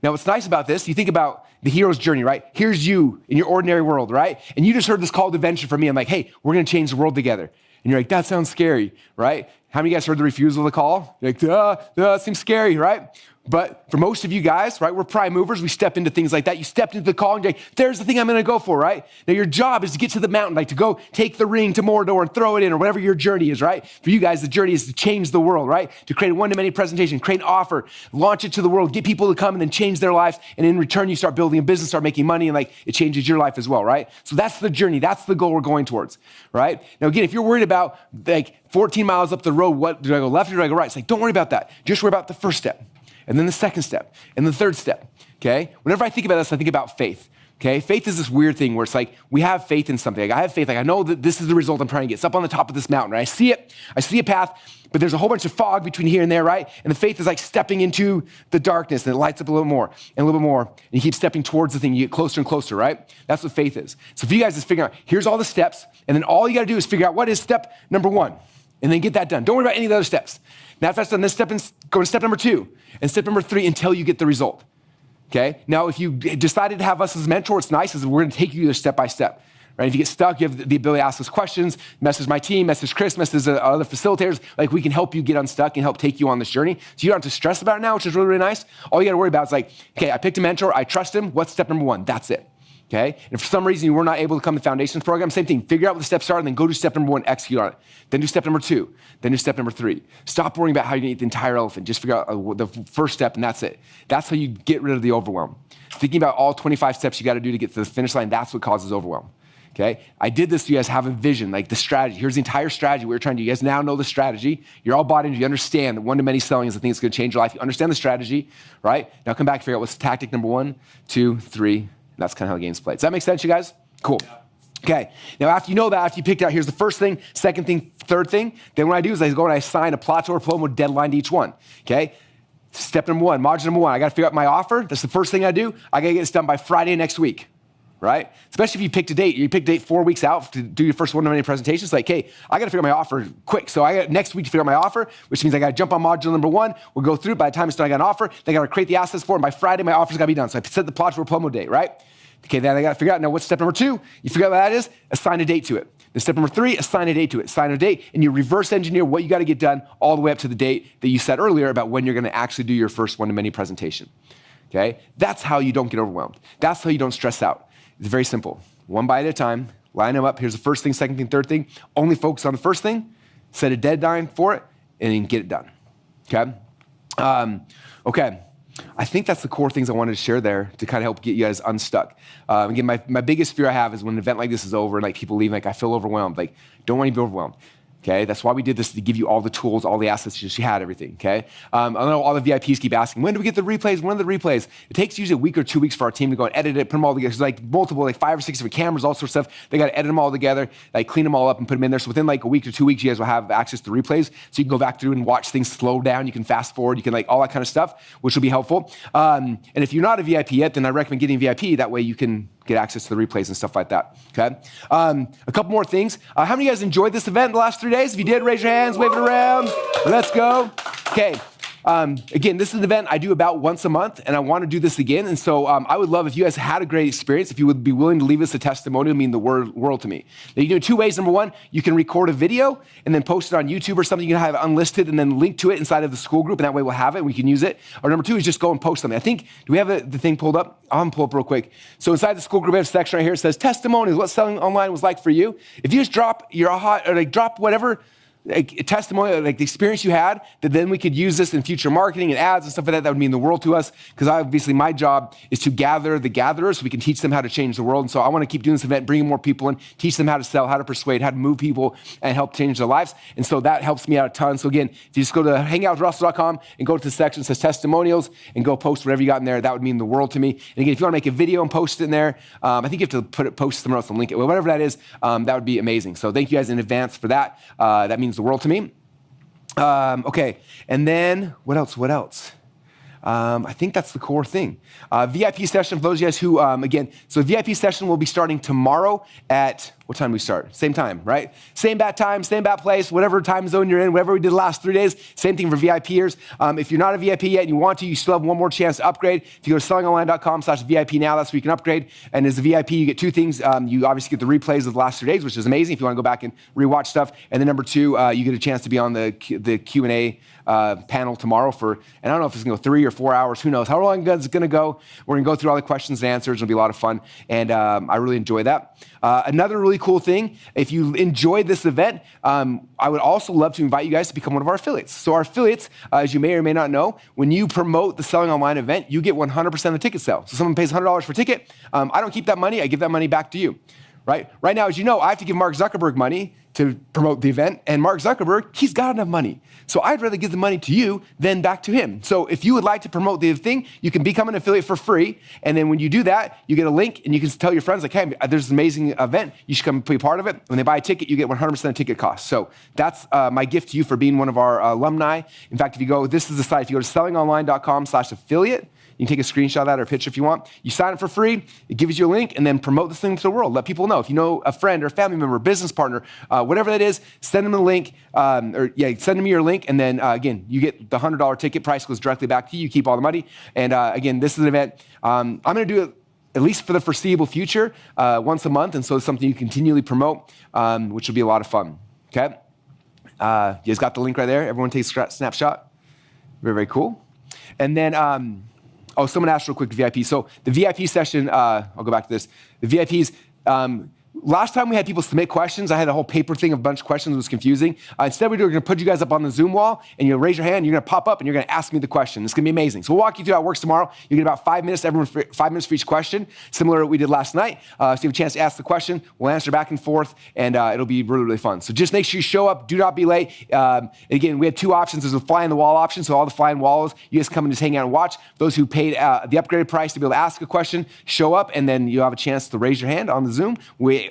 [SPEAKER 1] Now, what's nice about this, you think about the hero's journey, right? Here's you in your ordinary world, right? And you just heard this call to adventure from me. I'm like, hey, we're gonna change the world together. And you're like, that sounds scary, right? How many of you guys heard the refusal of the call? You're like, that seems scary, right? But for most of you guys, right, we're prime movers. We step into things like that. You stepped into the call and you're like, there's the thing I'm gonna go for, right? Now your job is to get to the mountain, like to go take the ring to Mordor and throw it in or whatever your journey is, right? For you guys, the journey is to change the world, right? To create a one-to-many presentation, create an offer, launch it to the world, get people to come and then change their lives. And in return, you start building a business, start making money, and like it changes your life as well, right? So that's the journey. That's the goal we're going towards, right? Now again, if you're worried about like 14 miles up the road, what do I go left or do I go right? It's like, don't worry about that. Just worry about the first step. And then the second step, and the third step, okay? Whenever I think about this, I think about faith, okay? Faith is this weird thing where it's like, we have faith in something. Like I have faith, like I know that this is the result I'm trying to get. It's up on the top of this mountain, right? I see it, I see a path, but there's a whole bunch of fog between here and there, right? And the faith is like stepping into the darkness, and it lights up a little more, and a little bit more, and you keep stepping towards the thing, you get closer and closer, right? That's what faith is. So if you guys just figure out, here's all the steps, and then all you gotta do is figure out what is step number 1, and then get that done. Don't worry about any of the other steps. Now, if that's done, then go to step number 2 and step number 3 until you get the result, okay? Now, if you decided to have us as a mentor, what's nice is we're gonna take you there step by step, right? If you get stuck, you have the ability to ask us questions, message my team, message Chris, message other facilitators. Like we can help you get unstuck and help take you on this journey. So you don't have to stress about it now, which is really, really nice. All you gotta worry about is like, okay, I picked a mentor, I trust him, what's step number 1? That's it. Okay? And if for some reason you were not able to come to the Foundations program, same thing. Figure out what the steps are and then go to step number 1, execute on it. Then do step number 2. Then do step number 3. Stop worrying about how you eat the entire elephant. Just figure out the first step and that's it. That's how you get rid of the overwhelm. Thinking about all 25 steps you got to do to get to the finish line, that's what causes overwhelm. Okay? I did this so you guys have a vision, like the strategy. Here's the entire strategy we're trying to do. You guys now know the strategy. You're all bought into. You understand that one-to-many selling is the thing that's going to change your life. You understand the strategy, right? Now come back and figure out what's tactic number 1, 2, 3. That's kind of how the game's played. Does that make sense, you guys? Cool. Okay, now after you know that, after you picked out, here's the first thing, second thing, third thing, then what I do is I go and I assign a plot or promo deadline to each one, okay? Step number 1, module number 1, I gotta figure out my offer. That's the first thing I do. I gotta get this done by Friday next week, right? Especially if you picked a date. You picked a date 4 weeks out to do your first one-to-many presentation. It's like, hey, I gotta figure out my offer quick. So I got next week to figure out my offer, which means I gotta jump on module number 1. We'll go through. By the time it's done, I got an offer. Then I gotta create the assets for it. And by Friday, my offer's gotta be done. So I set the plot for a promo date, right? Okay, then I gotta figure out, now what's step number 2? You figure out what that is, assign a date to it. Then step number 3, assign a date to it. Assign a date, and you reverse engineer what you gotta get done all the way up to the date that you said earlier about when you're gonna actually do your first one-to-many presentation, okay? That's how you don't get overwhelmed. That's how you don't stress out. It's very simple. One bite at a time, line them up. Here's the first thing, second thing, third thing. Only focus on the first thing, set a deadline for it, and then get it done, okay? Okay. I think that's the core things I wanted to share there to kind of help get you guys unstuck. Again, my biggest fear I have is when an event like this is over and like people leave, like I feel overwhelmed. Like, don't want you to be overwhelmed. Okay, that's why we did this, to give you all the tools, all the assets, you had everything, okay? I know all the VIPs keep asking, when do we get the replays? When are the replays? It takes usually a week or 2 weeks for our team to go and edit it, put them all together. There's like multiple, like 5 or 6 different cameras, all sorts of stuff. They gotta edit them all together, like clean them all up and put them in there. So within like a week or 2 weeks, you guys will have access to replays. So you can go back through and watch things slow down. You can fast forward, you can like all that kind of stuff, which will be helpful. And if you're not a VIP yet, then I recommend getting VIP. That way you can get access to the replays and stuff like that, okay? A couple more things. How many of you guys enjoyed this event in the last 3 days? If you did, raise your hands, wave it around. Let's go. Okay, Again, this is an event I do about once a month, and I want to do this again. And so I would love if you guys had a great experience, if you would be willing to leave us a testimonial, it would mean the world to me. Now, you can do it 2 ways. Number one, you can record a video and then post it on YouTube or something. You can have it unlisted and then link to it inside of the school group, and that way we'll have it and we can use it. Or number two is just go and post something. I think, do we have the thing pulled up? I'm going to pull up real quick. So inside the school group, we have a section right here. It says testimonials, what selling online was like for you. If you just drop your aha, or like drop whatever like testimony, like the experience you had, that then we could use this in future marketing and ads and stuff like that. That would mean the world to us, because obviously my job is to gather the gatherers so we can teach them how to change the world. And so I want to keep doing this event, bringing more people in, teach them how to sell, how to persuade, how to move people, and help change their lives. And so that helps me out a ton. So again, if you just go to hangoutwithrussell.com and go to the section that says testimonials and go post whatever you got in there, that would mean the world to me. And again, if you want to make a video and post it in there, I think you have to post it somewhere else and link it. Whatever that is, that would be amazing. So thank you guys in advance for that. That means the world to me. Okay, and then what else? I think that's the core thing. VIP session for those of you guys who, again, so VIP session will be starting tomorrow at, what time do we start? Same time, right? Same bat time, same bat place, whatever time zone you're in, whatever we did the last 3 days, same thing for VIPers. If you're not a VIP yet and you want to, you still have one more chance to upgrade. If you go to sellingonline.com/VIP now, that's where you can upgrade. And as a VIP, you get 2 things. You obviously get the replays of the last 3 days, which is amazing if you want to go back and rewatch stuff. And then number 2, you get a chance to be on the Q&A panel tomorrow for, and I don't know if it's going to go 3 or 4 hours, who knows how long it's going to go. We're going to go through all the questions and answers. It'll be a lot of fun, and I really enjoy that. Another really cool thing, if you enjoyed this event, I would also love to invite you guys to become one of our affiliates. So our affiliates, as you may or may not know, when you promote the Selling Online event, you get 100% of the ticket sale. So someone pays $100 for a ticket. I don't keep that money. I give that money back to you. Right now, as you know, I have to give Mark Zuckerberg money to promote the event, and Mark Zuckerberg, he's got enough money. So I'd rather give the money to you than back to him. So if you would like to promote the thing, you can become an affiliate for free, and then when you do that, you get a link, and you can tell your friends, like, hey, there's this amazing event, you should come be a part of it. When they buy a ticket, you get 100% of ticket cost. So that's my gift to you for being one of our alumni. In fact, if you go, this is the site, if you go to sellingonline.com/affiliate, you can take a screenshot of that or a picture if you want. You sign up for free, it gives you a link, and then promote this thing to the world. Let people know. If you know a friend or a family member, business partner, whatever that is, send them a link, send them your link, and then again, you get the $100 ticket price goes directly back to you. You keep all the money. And again, this is an event. I'm going to do it at least for the foreseeable future, once a month, and so it's something you continually promote, which will be a lot of fun. Okay? You guys got the link right there? Everyone take a snapshot? Very, very cool. And then, someone asked real quick, VIP. So the VIP session, I'll go back to this. The VIPs, last time we had people submit questions, I had a whole paper thing of a bunch of questions. It was confusing. Instead, we're going to put you guys up on the Zoom wall, and you'll raise your hand, you're going to pop up, and you're going to ask me the question. It's going to be amazing. So we'll walk you through how it works tomorrow. You get about 5 minutes, everyone 5 minutes for each question, similar to what we did last night. So you have a chance to ask the question. We'll answer back and forth, and it'll be really, really fun. So just make sure you show up. Do not be late. Again, we have 2 options. There's a fly-in-the-wall option, so all the fly-in-walls, you guys come and just hang out and watch. Those who paid the upgraded price to be able to ask a question, show up, and then you'll have a chance to raise your hand on the Zoom.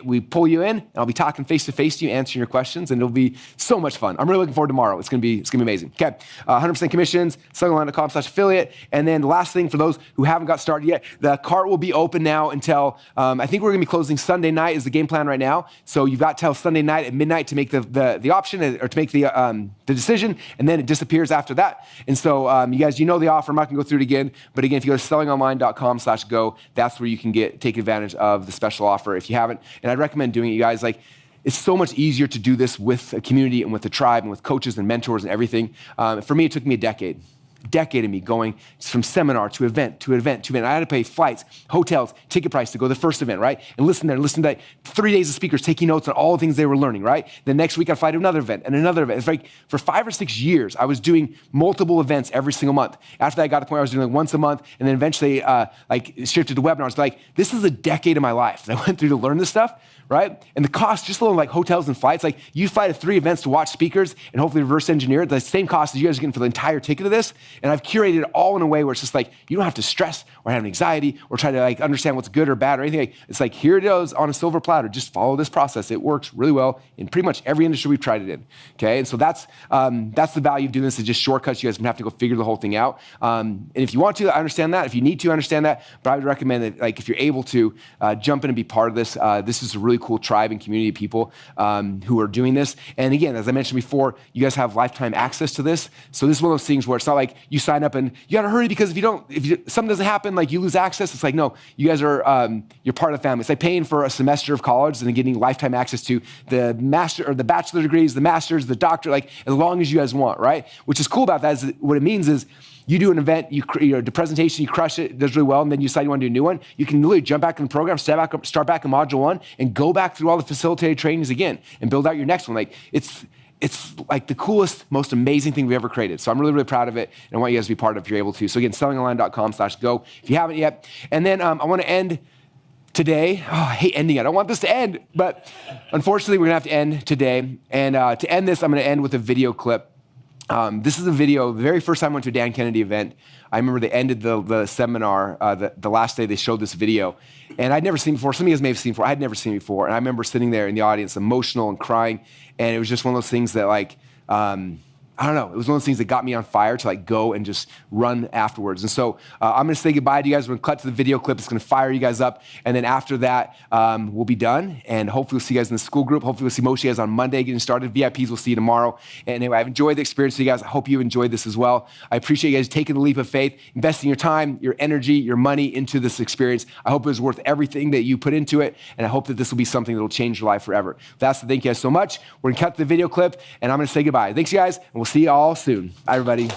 [SPEAKER 1] We pull you in, and I'll be talking face-to-face to you, answering your questions, and it'll be so much fun. I'm really looking forward to tomorrow. It's gonna be amazing. Okay, 100% commissions, sellingonline.com/affiliate, and then the last thing for those who haven't got started yet, the cart will be open now until, I think we're gonna be closing Sunday night is the game plan right now, so you've got till Sunday night at midnight to make the option, or to make the decision, and then it disappears after that. And so you guys, you know the offer, I'm not gonna go through it again, but again, if you go to sellingonline.com/go, that's where you can take advantage of the special offer if you haven't, and I'd recommend doing it, you guys. Like, it's so much easier to do this with a community and with a tribe and with coaches and mentors and everything. For me, it took me a decade of me going from seminar to event to event to event. I had to pay flights, hotels, ticket price to go to the first event, right? And listen to like 3 days of speakers taking notes on all the things they were learning, right? The next week I'd fly to another event and another event. It's like for 5 or 6 years, I was doing multiple events every single month. After that, I got to the point where I was doing like once a month, and then eventually shifted to webinars. Like, this is a decade of my life that I went through to learn this stuff, right? And the cost, just alone like hotels and flights, like you fly to 3 events to watch speakers and hopefully reverse engineer it, the same cost as you guys are getting for the entire ticket of this. And I've curated it all in a way where it's just like, you don't have to stress or have anxiety or try to like understand what's good or bad or anything. It's like, here it is on a silver platter. Just follow this process. It works really well in pretty much every industry we've tried it in. Okay, and so that's the value of doing this, is just shortcuts. You guys don't have to go figure the whole thing out. And if you want to, I understand that. If you need to, understand that. But I would recommend that, like, if you're able to jump in and be part of this, this is a really really cool tribe and community of people who are doing this. And again, as I mentioned before, you guys have lifetime access to this. So this is one of those things where it's not like you sign up and you gotta hurry because if something doesn't happen, like you lose access. It's like, no, you guys are, you're part of the family. It's like paying for a semester of college and then getting lifetime access to the master or the bachelor degrees, the masters, the doctor, like as long as you guys want, right? Which is cool about that is what it means is you do an event, the presentation, you crush it, does really well, and then you decide you want to do a new one. You can literally jump back in the program, start back in module 1, and go back through all the facilitated trainings again and build out your next one. Like it's like the coolest, most amazing thing we've ever created. So I'm really, really proud of it, and I want you guys to be part of it if you're able to. So again, sellingonline.com/go if you haven't yet. And then I want to end today. Oh, I hate ending. I don't want this to end, but unfortunately, we're gonna have to end today. And to end this, I'm gonna end with a video clip. This is a video, the very first time I went to a Dan Kennedy event, I remember they ended the seminar, the last day they showed this video, and I'd never seen it before. Some of you guys may have seen it before. I'd never seen it before, and I remember sitting there in the audience, emotional and crying, and it was just one of those things that like, I don't know. It was one of those things that got me on fire to like go and just run afterwards. And so I'm going to say goodbye to you guys. We're going to cut to the video clip. It's going to fire you guys up. And then after that, we'll be done. And hopefully we'll see you guys in the school group. Hopefully we'll see most of you guys on Monday getting started. VIPs, we'll see you tomorrow. And anyway, I've enjoyed the experience with you guys. I hope you enjoyed this as well. I appreciate you guys taking the leap of faith, investing your time, your energy, your money into this experience. I hope it was worth everything that you put into it. And I hope that this will be something that will change your life forever. That's the thank you guys so much. We're going to cut the video clip and I'm going to say goodbye. Thanks you guys. And we'll see you all soon. Bye, everybody.